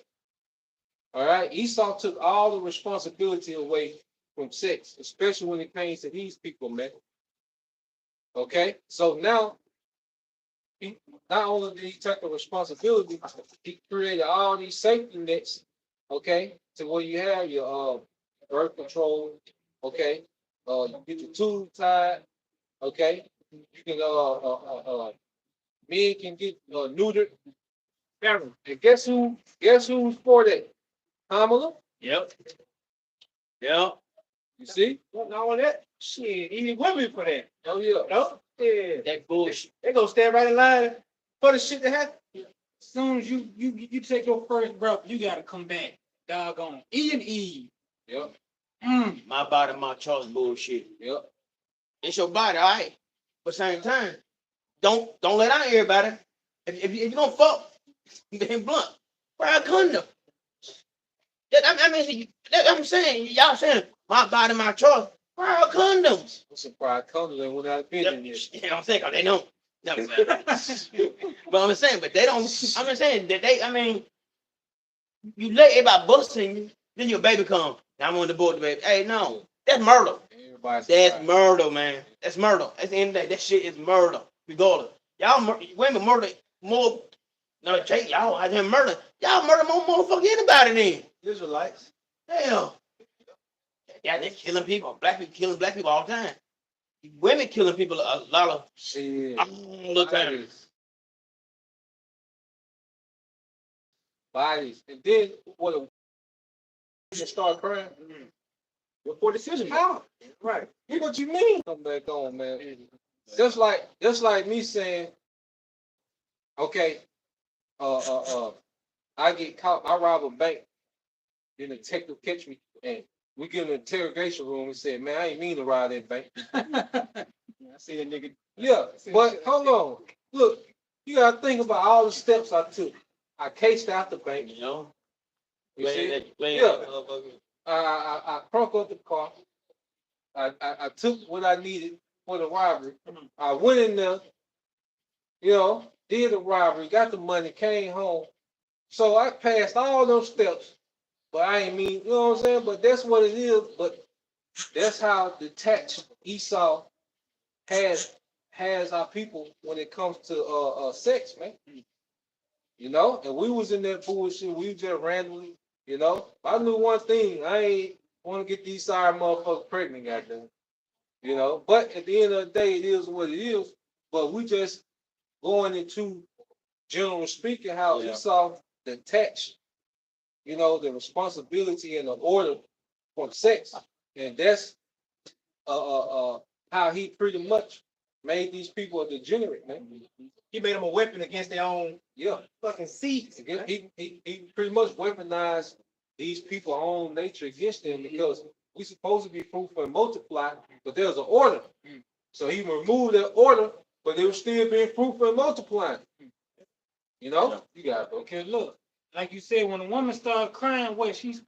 all right, Esau took all the responsibility away from sex, especially when it came to these people, man. Okay? So now, not only did he take the responsibility, he created all these safety nets, okay, to where you have your birth control, okay, you get your tube tied, okay, you can men can get neutered. And guess who's for that? Kamala. Yep. You see? Not only that, shit, even women for that. Oh yeah. No? Yeah. That bullshit. They gonna stand right in line for the shit to happen. As soon as you take your first breath, you gotta come back. Doggone. E and E. Yep. My body, my choice bullshit. Yep. It's your body, all right. But same time, don't let out everybody. If you gonna fuck, then blunt. Wear a condom. I mean, I'm saying, y'all saying my body, my choice. Wear a condom. I'm surprised colors ain't went out of business yet. You know what I'm saying? 'Cause they don't. No, but I'm saying, but they don't. I'm just saying that they. I mean, you let everybody busting you, then your baby come. Now I'm on the board, the baby. Hey, no, that's murder. Everybody's That's surprised. murder, man. That's murder. At the end of the day, that shit is murder. Regardless, y'all women murder more. No, Jake, y'all out here murder. Y'all murder more motherfucker than anybody then. Israelites. Hell. Yeah, they're killing people. Black people killing black people all the time. Women killing people a lot of Shit. all the time. Bodies. And then what a just start crying. Before decision. How? Right. What you mean? Come back on, man. Just like me saying, okay, I get caught, I rob a bank, then the detective catch me, and we get in the interrogation room and say, man, I ain't mean to rob that bank. I see that nigga. Yeah, but hold on. Look, you gotta think about all the steps I took. I cased out the bank, You know? you see? Yeah. I crunk up the car. I took what I needed for the robbery. I went in there, did the robbery, got the money, came home. So I passed all those steps, but I ain't mean, you know what I'm saying? But that's what it is. But that's how detached Esau has our people when it comes to sex, man. And we was in that bullshit. We just randomly, I knew one thing. I ain't want to get these sorry motherfuckers pregnant, goddamn. But at the end of the day, it is what it is. But we just going into general speaking how Esau detached, the responsibility and the order from sex, and that's how he pretty much made these people a degenerate, man. He made them a weapon against their own fucking seeds. He pretty much weaponized these people's own nature against them because we supposed to be fruitful and multiply, but there's an order. So he removed that order, but they were still being fruitful and multiplying. You got it, bro. Okay, look, like you said, when a woman started crying, what she's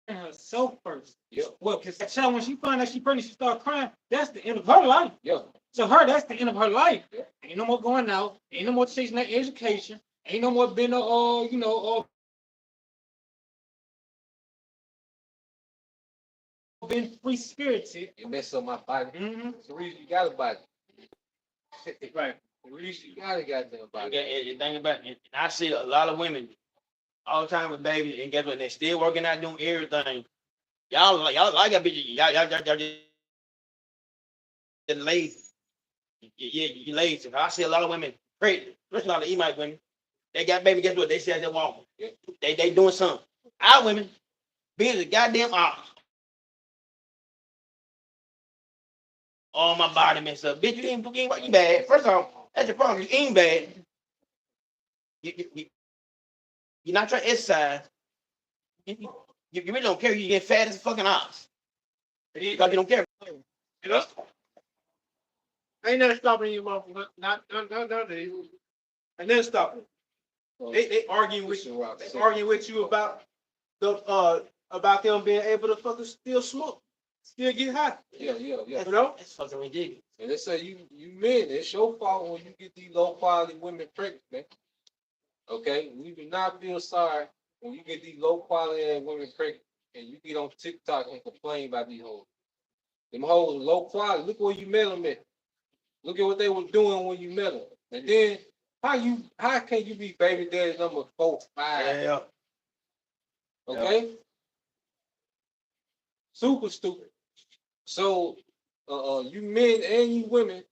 herself first. Yeah. Well, because that child, when she find out she pregnant, she start crying. That's the end of her life. Yeah. So her, that's the end of her life. Yeah. Ain't no more going out. Ain't no more chasing that education. Ain't no more being being free spirited. It messed up my body. Mm-hmm. It's the reason you got a body. Right. The reason you got a goddamn body. And think about it. I see a lot of women all the time with babies, and guess what? They're still working out, doing everything. Y'all like a bitch. Y'all just lazy. Yeah, you lazy. I see a lot of women pregnant. There's a lot of Emite women. They got baby. Guess what? They said they want. They doing something. Our women being the goddamn ops. All my body messed up. Bitch, you ain't eating bad. First off, that's the problem. You eating bad. You're not trying to exercise. You really don't care. You get fat as a fucking ox. Because you don't care. Ain't nothing stopping you, motherfucker. Not. And then stop. They arguing with you. They arguing with you about about them being able to fucking still smoke, still get high. Yeah. You know? That's fucking ridiculous. And they say you men, it's your fault when you get these low quality women pregnant, man. Okay? We do not feel sorry when you get these low quality women pregnant and you get on TikTok and complain about these hoes. Them hoes are low quality. Look where you met them at. Look at what they were doing when you met them. And then how can you be baby daddy number 4, 5? Yeah. Okay? Super stupid. So you men and you women,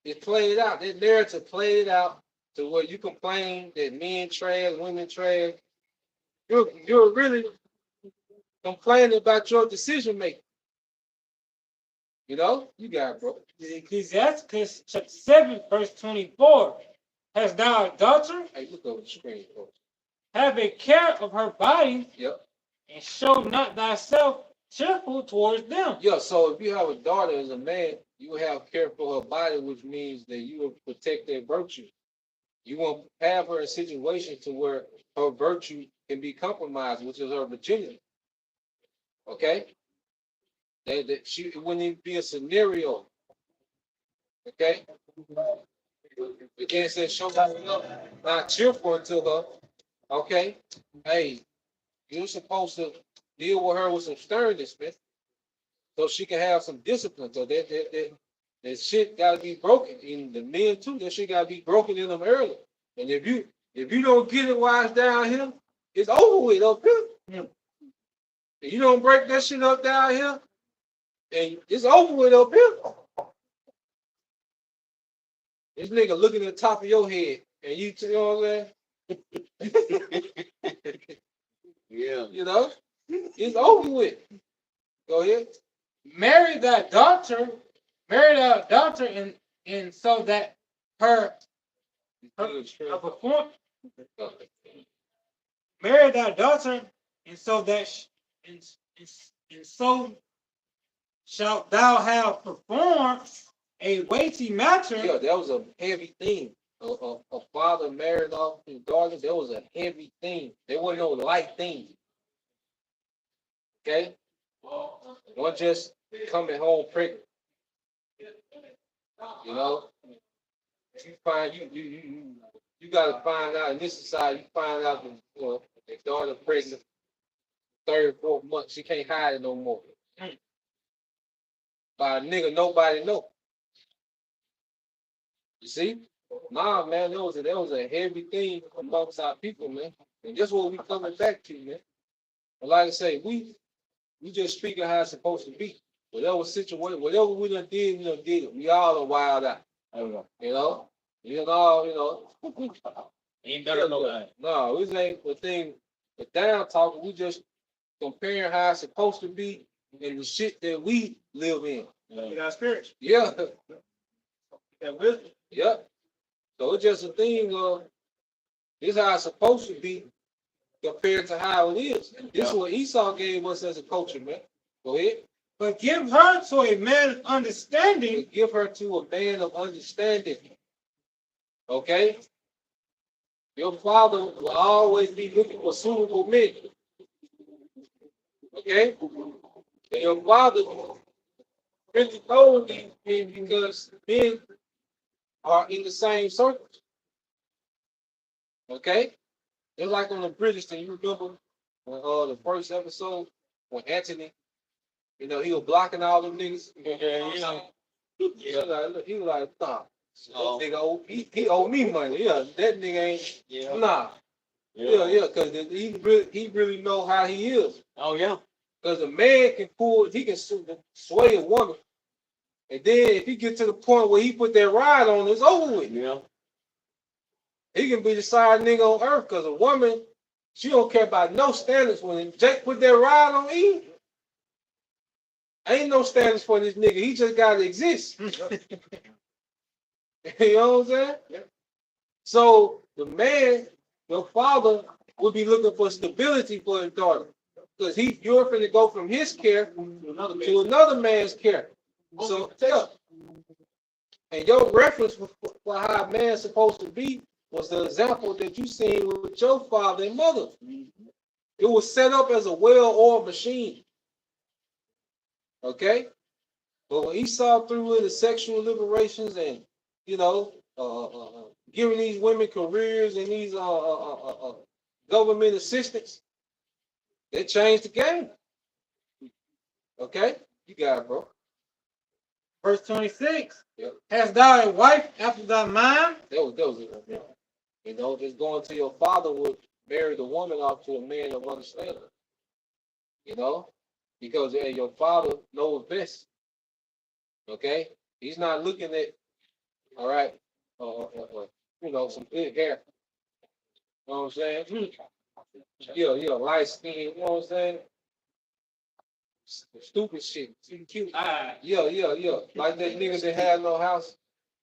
it played out. That narrative played out to where you complain that men trash, women trash. You're really complaining about your decision making. You got it, bro. Ecclesiastes chapter 7, verse 24. Hast thou a daughter? Hey, look over the screen, folks. Have a care of her body, Yep. and show not thyself cheerful towards them. Yeah, so if you have a daughter as a man, you will have care for her body, which means that you will protect their virtue. You won't have her in a situation to where her virtue can be compromised, which is her virginity. Okay? It wouldn't even be a scenario. Okay? Again, says show thyself not cheerful unto her. Okay? Hey, you're supposed to deal with her with some sternness, man. So she can have some discipline. So that shit gotta be broken. In the men too, that shit gotta be broken in them early. And if you don't get it while it's down here, it's over with up here. If you don't break that shit up down here, and it's over with up here. This nigga looking at the top of your head, and you know what I'm saying? Yeah. You know, it's over with. Go ahead. Marry thy daughter, and so that her perform. Marry thy daughter, and so that and so shalt thou have performed a weighty matter. Yeah, that was a heavy thing. A father married off his daughter, that was a heavy thing. There wasn't no light thing. Okay? Don't just coming home pregnant. You know? You gotta find out in this society, you find out that the daughter pregnant, third, fourth month, she can't hide it no more. By a nigga nobody know. You see? Nah, man, that was a heavy thing amongst our people, man. And that's what we coming back to, man. But like I say, we just speaking how it's supposed to be. Whatever situation, whatever we done did it. We all are wild out. You know? Ain't better know that. No, we ain't the thing, the down talking, we just comparing how it's supposed to be and the shit that we live in. You got spirits. Yeah. That wisdom. Yep. So it's just a thing of this is how it's supposed to be compared to how it is. This is what Esau gave us as a culture, man. Go ahead. But give her to a man of understanding. Give her to a man of understanding. Okay? Your father will always be looking for suitable men. Okay? And your father really told these men because men are in the same circles. Okay? It's like on the British thing. You remember when the first episode when Anthony, he was blocking all them niggas. He was like, nah. That nigga he owe me money. Yeah, that nigga ain't. Yeah. Nah. Yeah, because he really know how he is. Oh yeah. Because a man he can sway a woman. And then if he get to the point where he put that ride on, it's over with. Yeah. He can be the side nigga on earth because a woman, she don't care about no standards. When Jake put that ride on E, ain't no standards for this nigga. He just gotta exist. You know what I'm saying? Yeah. So the man, your father, would be looking for stability for his daughter. Because you're finna go from his care to another man's care. So yeah. And your reference for how a man's supposed to be was the example that you seen with your father and mother. It was set up as a well-oiled machine. Okay? But when he saw through it the sexual liberations and, giving these women careers and these government assistance, they changed the game. Okay? You got it, bro. Verse 26. Yep. Hast thou a wife after thy mind? That was it. Just going to your father would marry the woman off to a man of understanding. Because your father knows best. Okay? He's not looking at, all right, some good hair. You know what I'm saying? Yeah, light skin, you know what I'm saying? Stupid shit. Cute. Yeah. Like that nigga that had no house.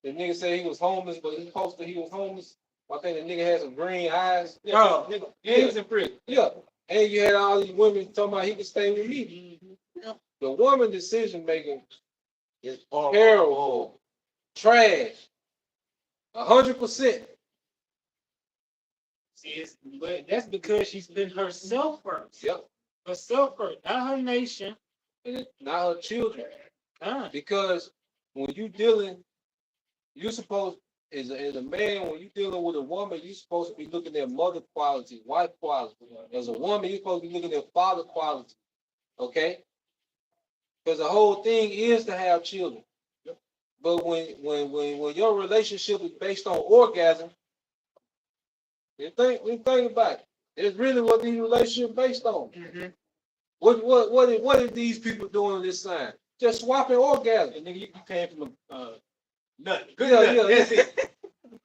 The nigga said he was homeless, but he posted he was homeless. I think the nigga had some green eyes. Oh, Nigga, yeah, he was in prison. Yeah. And you had all these women talking about he can stay with me. The woman decision making it's terrible, trash, 100%. But that's because she's been herself first. Yep. Herself first, not her nation. And it's not her children. Because Because when you dealing, you supposed as a man, when you dealing with a woman, you supposed to be looking at mother quality, wife quality. As a woman, you're supposed to be looking at father quality. Okay? Because the whole thing is to have children. But when your relationship is based on orgasm, you think about it. It's really what these relationships based on. What is these people doing on this sign? Just swapping orgasm. And nigga, you came from nothing. Good Yeah, enough. yeah,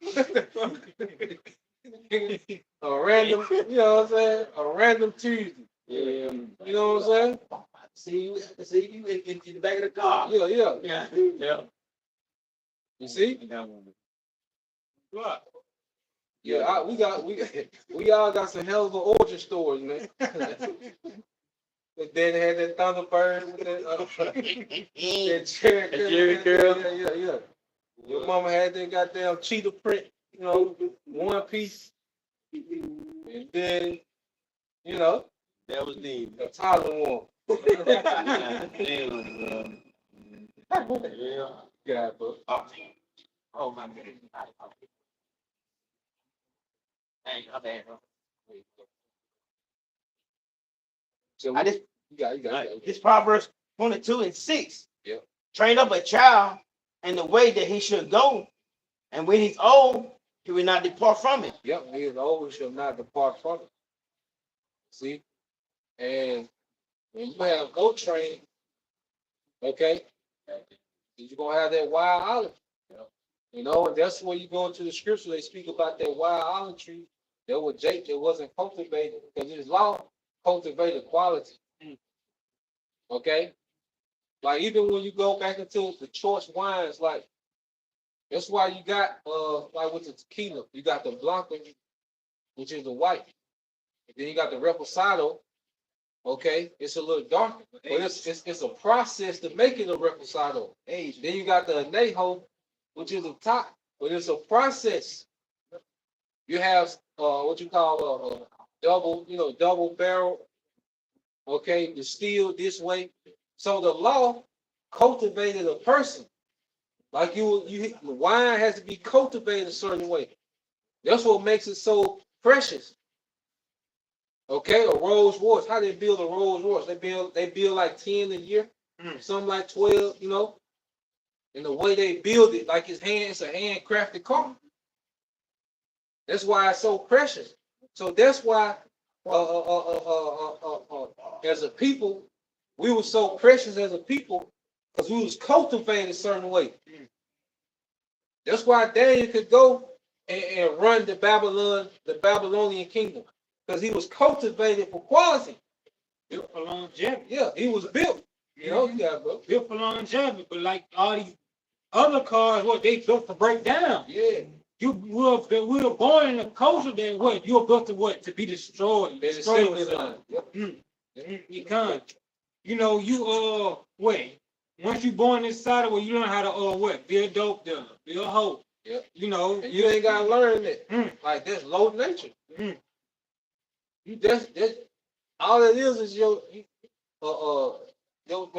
That's it. A random, you know what I'm saying? A random Tuesday. Yeah. You know what I'm saying? See you in the back of the car. Yeah, yeah. Yeah. Yeah. You see? what? Yeah, we all got some hell of an origin stories, man. But then they had that Thunderbird with that Jerry curl. Yeah. Your mama had that goddamn cheetah print, you know, one piece. And then, you know, That was deep. a Tyler one. Yeah, but Oh my God. Hey, my bad, bro. so I just you got it. this Proverbs 22:6. Yeah. Train up a child in the way that he should go, and when he's old, he will not depart from it. Yep, he is always shall not depart from it. See? And when you have no training, okay, you're gonna have that wild olive. You know, and that's where you go into the scripture, they speak about that wild olive tree. That was Jake that wasn't cultivated because his law cultivated quality. Okay? Like even when you go back into the choice wines, like that's why you got like with the tequila, you got the Blanco, which is the white. And then you got the Reposado. Okay, it's a little darker, but it's a process to make it a Reposado. Then you got the Anejo, which is a top, but it's a process. You have what you call double barrel. Okay, distilled this way. So the law cultivated a person. Like the wine has to be cultivated a certain way. That's what makes it so precious. Okay, a Rolls Royce. How they build a Rolls Royce? They build like 10 a year, some like 12, you know. And the way they build it, like it's a handcrafted car. That's why it's so precious. So that's why as a people, we were so precious as a people because we was cultivated a certain way. That's why Daniel could go and run the Babylonian kingdom because he was cultivated for quality. Built for longevity. Yeah, he was built. You know, bro. Built for longevity, but like all these other cars, what they built to break down. Yeah. We were born in a culture that what you were built to what to be destroyed. There's assembly line. Yep. You can't. You know, wait. Once you born this side of where you learn how to be a dope dealer, be a hoe. Yep. You know. And you ain't gotta learn that. Like that's low nature. You that's all it is your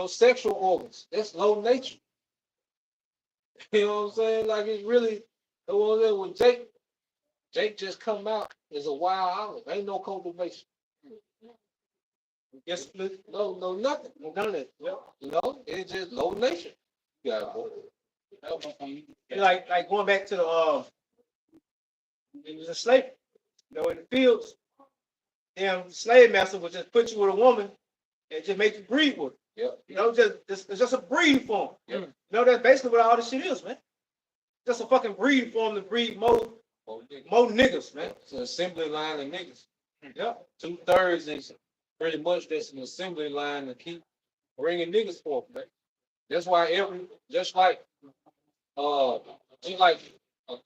sexual organs. That's low nature. You know what I'm saying? Like it's really when Jake just come out as a wild olive. Ain't no cultivation. Yes, please. No, nothing. None of that. You know, it's just low nature. Yeah, Like going back to it was a slave. You know, in the fields, damn slave master would just put you with a woman and just make you breed with her. Yep. You know, it's just a breed form. Yep. You know, that's basically what all this shit is, man. Just a fucking breed form to breed more niggas, man. It's an assembly line of niggas. Yep. 2/3 is pretty much that's an assembly line to keep bringing niggas forth, man. That's why just like a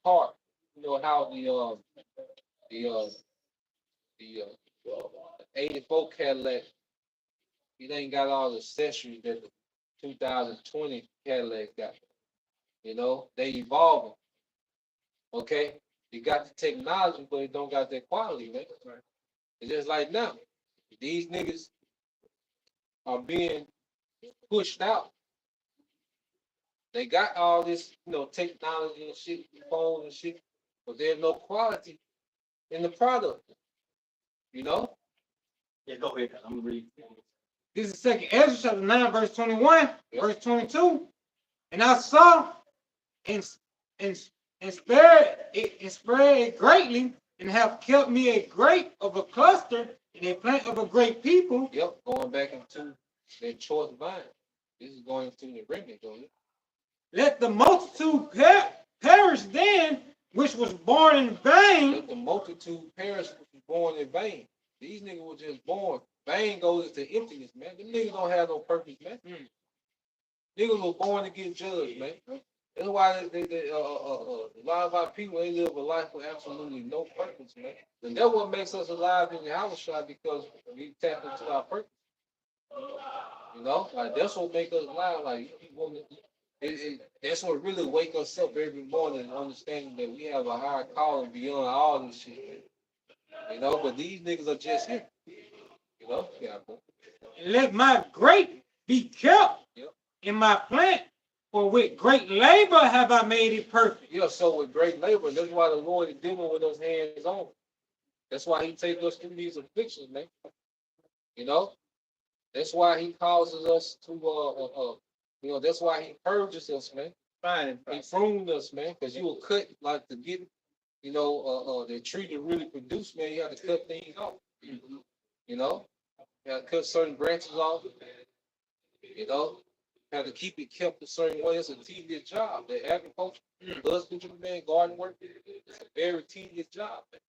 car, you know how the 84 Cadillac, it ain't got all the accessories that the 2020 Cadillac got. You know, they evolving. Okay, you got the technology, but it don't got that quality, man. It's just like now, these niggas are being pushed out. They got all this, you know, technology and shit, phones and shit, but there's no quality in the product. You know, Yeah, go ahead. I'm gonna read. This is second Ezra chapter 9, verse 21, verse 22. And I saw and and spread it greatly, and have kept me a grape of a cluster and a plant of a great people. yep, going back into their choice vine. This is going into the remnant, don't it? Let the multitude perish then, which was born in vain. Let the multitude perish which was born in vain. These niggas were just born. Vain goes into emptiness, man. Them niggas don't have no purpose, man. Niggas were born to get judged, man. That's why a lot of our people, they live a life with absolutely no purpose, man. And that's what makes us alive in the house shot, because we tap into our purpose. You know, like that's what makes us alive. Like that's what really wake us up every morning, understanding that we have a higher calling beyond all this shit. You know, but these niggas are just here. You know, yeah, bro. And let my grape be kept Yep. in my plant, for with great labor have I made it perfect. Yeah, so with great labor, that's why the Lord is dealing with us hands on. That's why He takes us through these afflictions, man. You know, that's why He causes us to, you know, that's why He purges us, man. Fine. He pruned us, man, because you will cut like to get, you know, the tree to really produce, man. You have to cut things off. You know, you have to cut certain branches off. You know, you have to keep it kept a certain way. It's a tedious job. The agriculture, husbandry, man, garden work, it's a very tedious job, man.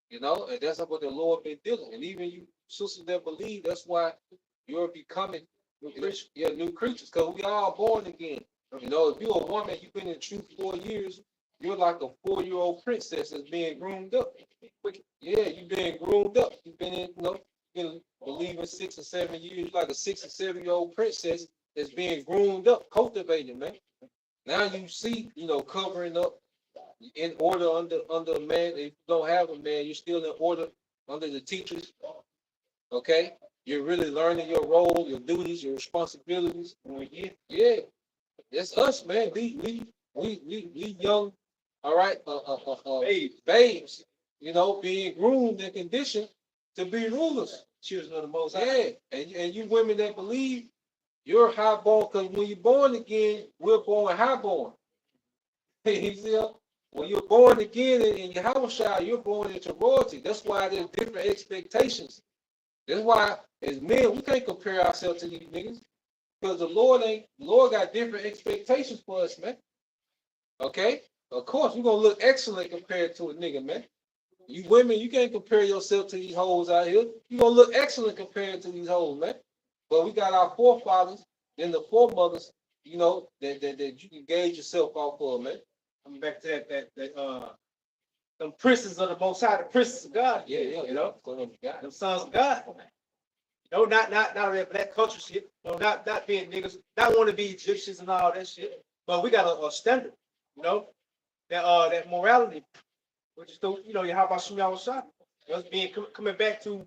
You know, and that's what the Lord been dealing. And even you sisters that believe, that's why you're becoming new creatures, because we all born again. You know, if you're a woman, you've been in truth 4 years, you're like a 4-year-old princess that's being groomed up. Yeah, you've been groomed up. You've been in, you know, been believing 6 or 7 years, like a 6 or 7-year-old princess that's being groomed up, cultivated, man. Now you see, you know, covering up in order under a man. If you don't have a man, you're still in order under the teachers. Okay, you're really learning your role, your duties, your responsibilities. Yeah, it's us, man. We young, all right, babes, you know, being groomed and conditioned to be rulers. Children of the Most High. Yeah, and you women that believe you're highborn, because when you're born again, we're born highborn. You see, when you're born again in your house child, you're born into royalty. That's why there's different expectations. That's why, as men, we can't compare ourselves to these niggas, because the Lord got different expectations for us, man. Okay, of course we're gonna look excellent compared to a nigga, man. You women, you can't compare yourself to these hoes out here. You're gonna look excellent compared to these hoes, man. But we got our forefathers and the foremothers, you know, that you can gauge yourself off of, man. I'm back to that them princes of the Most High, the princes of God. Yeah, You know, God. them sons of God. No, not that black culture shit. No, not being niggas. Not want to be Egyptians and all that shit. But we got a standard. You know, that morality, which is still, you know, you how about Shmuel Shah? Us being coming back to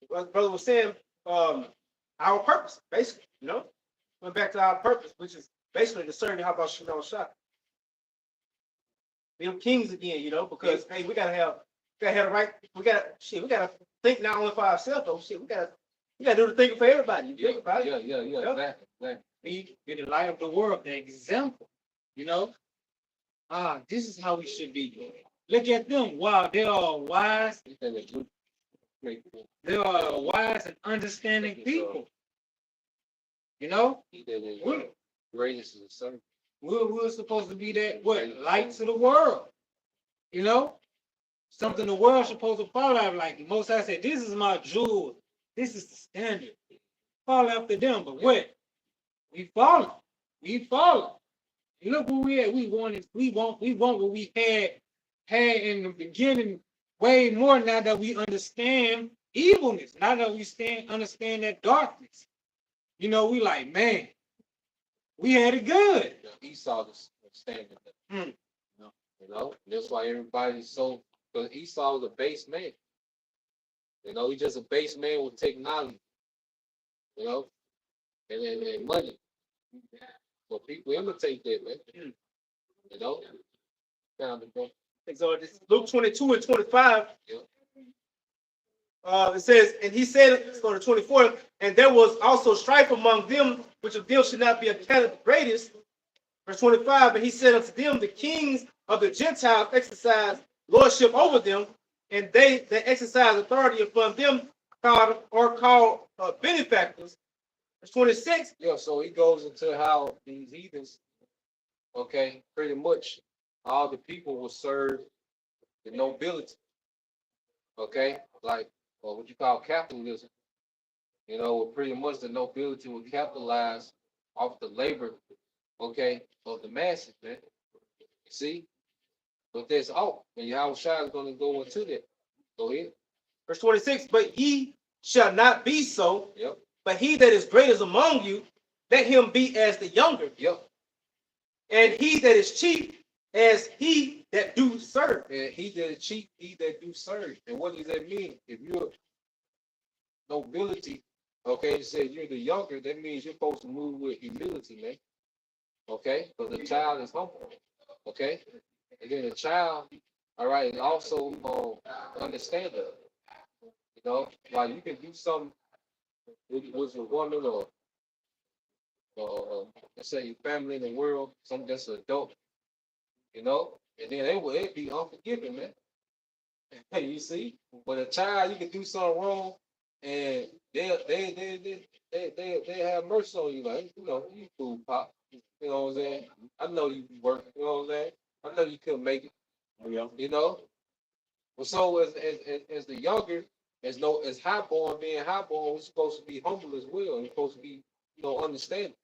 what brother was saying, our purpose, basically. You know, coming back to our purpose, which is basically discerning how about Shmuel Shah. Be them kings again, you know, because hey, we gotta have the right. We gotta think not only for ourselves, though. Shit, we gotta do the thinking for everybody. You think about it? Yeah, exactly. Be the light of the world, the example. You know, this is how we should be. Look at them. Wow, they are wise. They are wise and understanding people. You know, Greatness is a servant. we're supposed to be that light to the world. You know, something the world supposed to follow after. Like Most High said, this is my jewel. This is the standard. Follow after them, but what? We follow. We follow. And look where we at. We want what we had had in the beginning way more now that we understand evilness, now that we understand that darkness. You know, we like, man, we had it good. Esau was standing there. Hmm. You know, that's why everybody's so, because Esau was a base man. You know, he's just a base man with technology, you know, and money. So people imitate that, man. You know, found it, bro. So this is Luke 22 and 25. Yeah. It says, and he said, so the 24, and there was also strife among them, which of them should not be accounted the greatest. Verse 25, and he said unto them, the kings of the Gentiles exercise lordship over them, and they that exercise authority upon them called benefactors. Verse 26, Yeah, so he goes into how these heathens, okay, pretty much all the people will serve the nobility, okay, like what you call capitalism. You know, pretty much the nobility will capitalize off the labor, okay, of the masses, man. See, but that's all. And Yahushua is going to go into that. Go ahead. verse 26, but ye shall not be so, Yep. but he that is greatest among you, let him be as the younger, Yep. and he that is chief as he that do serve. And he that is cheap, he that do serve. And what does that mean? If you're nobility, okay, it says you're the younger, that means you're supposed to move with humility, man. Okay? Because the child is humble. Okay? And then the child, all right, is also understanding. You know, like you can do something with a woman or let's say your family in the world, something that's an adult, you know, and then they'd be unforgiving, man. You see, but a child, you can do something wrong, and they have mercy on you, like, you know, you fool pop, you know what I'm saying? I know you work, you know what I'm saying? I know you couldn't make it, you know. Well, so as the younger, as highborn, being highborn, we're supposed to be humble as well. We're supposed to be, you know, understanding,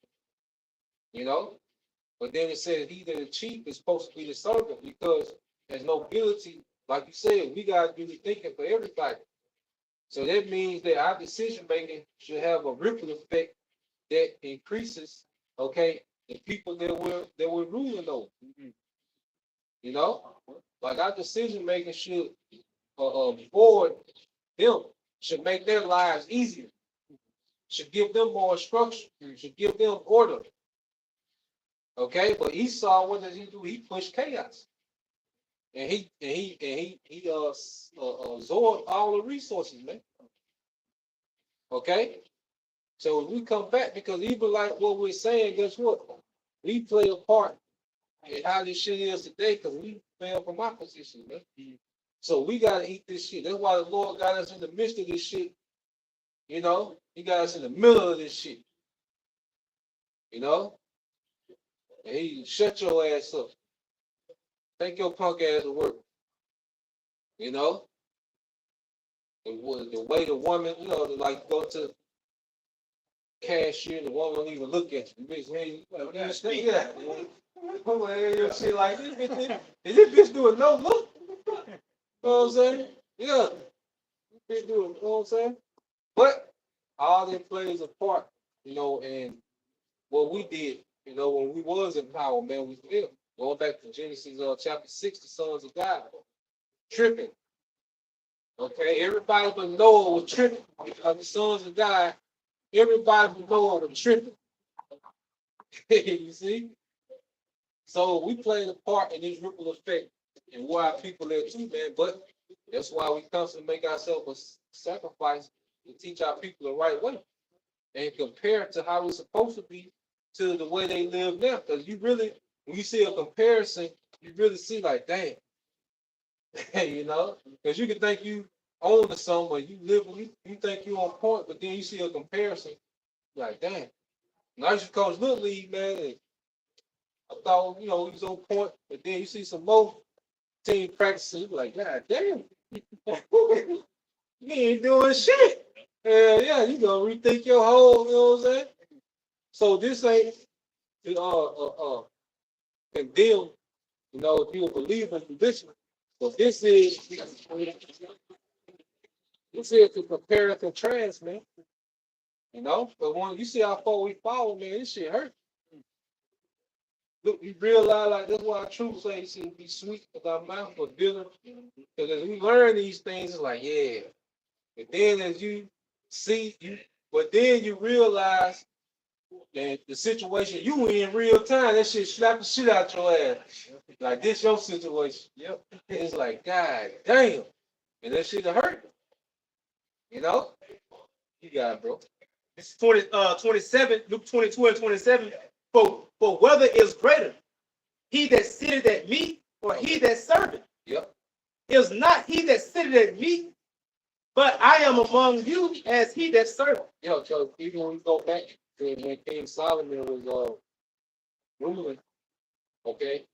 you know. But then it says he that is chief is supposed to be the servant, because as nobility, like you said, we gotta do the thinking for everybody. So that means that our decision making should have a ripple effect that increases, okay, the people that we're ruling over. You know, like our decision making should forward them, should make their lives easier, should give them more structure, should give them order. Okay, but Esau, what does he do? He pushed chaos, and he absorbed all the resources, man. Okay, so we come back, because even like what we're saying, guess what? We play a part in how this shit is today, because we fell from our position, man. So we gotta eat this shit. That's why the Lord got us in the midst of this shit. You know, He got us in the middle of this shit. You know, and He shut your ass up. Take your punk ass to work. You know, the way the woman, you know, like go to cashier, the woman don't even look at you. The bitch, hey, what do you think? Yeah, come on, your shit like this bitch. Is this bitch doing no look? You know what I'm saying? Yeah, this bitch doing. You know what I'm saying? But all that plays a part, you know, and what we did, you know, when we was in power, man, we fell. Going back to Genesis chapter 6, the sons of God tripping. Okay, everybody but Noah was tripping. Because the sons of God, everybody but Noah was tripping. You see? So we played a part in this ripple effect and why people are too, man. But that's why we constantly make ourselves a sacrifice to teach our people the right way and compare it to how we're supposed to be to the way they live now. Because you really, when you see a comparison, you really see like, dang, you know, because you can think you own to something, you live, you think you on point, but then you see a comparison, like, dang. And I used to coach Little League, man, and I thought, you know, he was on point, but then you see some more team practicing, you be like, God damn, you ain't doing shit. Yeah, you gonna rethink your whole, you know what I'm saying? So this ain't condemn, you know, if you a believer in position, But this is to compare and contrast, man. You know, but when you see how far we follow, man, this shit hurt. Look, you realize like that's why truth says it be sweet with our mouth or bitter. Because as we learn these things, it's like, yeah. But then as you see, but then you realize that the situation you in real time, that shit slap the shit out your ass. Like this your situation. Yep. It's like, God damn. And that shit hurt. You know? You got it, bro. It's 27, Luke 22 and 27. For whether is greater, he that sitteth at meat or he that serveth? Yep. Is not he that sitteth at meat, but I am among you as he that serveth. Yo, so even when we go back to when King Solomon was ruling, okay,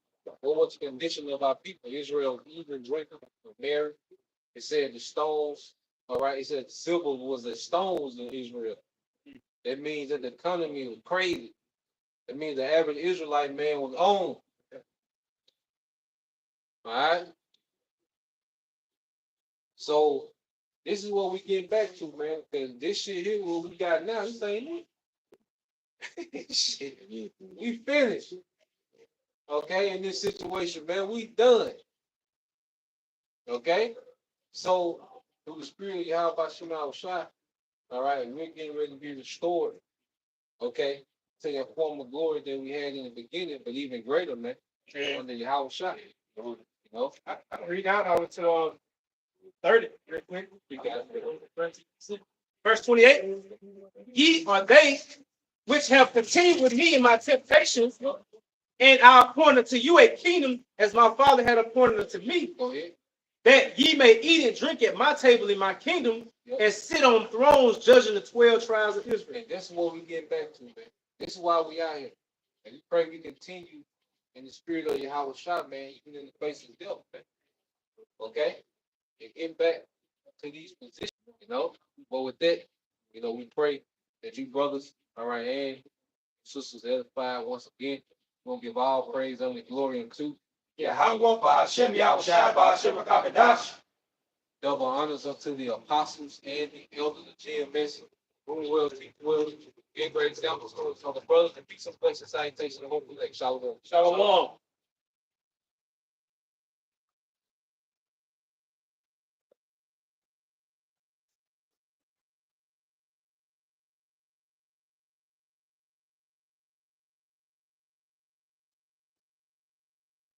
what was the condition of our people? Israel even drinking or married. It said the stones, all right, it said silver was the stones in Israel. That means that the economy was crazy. That means the average Israelite man was on. All right. So this is what we get back to, man. Because this shit here, what we got now, this ain't it. Shit, we finished. Okay, in this situation, man, we done. Okay, so through the spirit of Yahweh Shema Shai, all right, we're getting ready to be restored. Okay, to that form of glory that we had in the beginning, but even greater, man. Under Yahweh Shai. You know, I read out over to 30 real quick. Verse 28. Ye are they which have continued with me in my temptations, and I appointed to you a kingdom as my father had appointed unto me, go ahead. that ye may eat and drink at my table in my kingdom, and sit on thrones judging the 12 tribes of Israel. And this is what we get back to, man. This is why we out here. And we pray we continue in the spirit of Yahweh Shah, man, even in the face of death, man. Okay? And get back to these positions, you know. But with that, you know, we pray that you brothers, all right, and sisters edified once again. We'll give all praise, only glory unto double honors unto the apostles and the elders of GMS, whom will teach well, give great examples to the brothers and peace and blessings, salutation, and hope. Shalom. Shalom.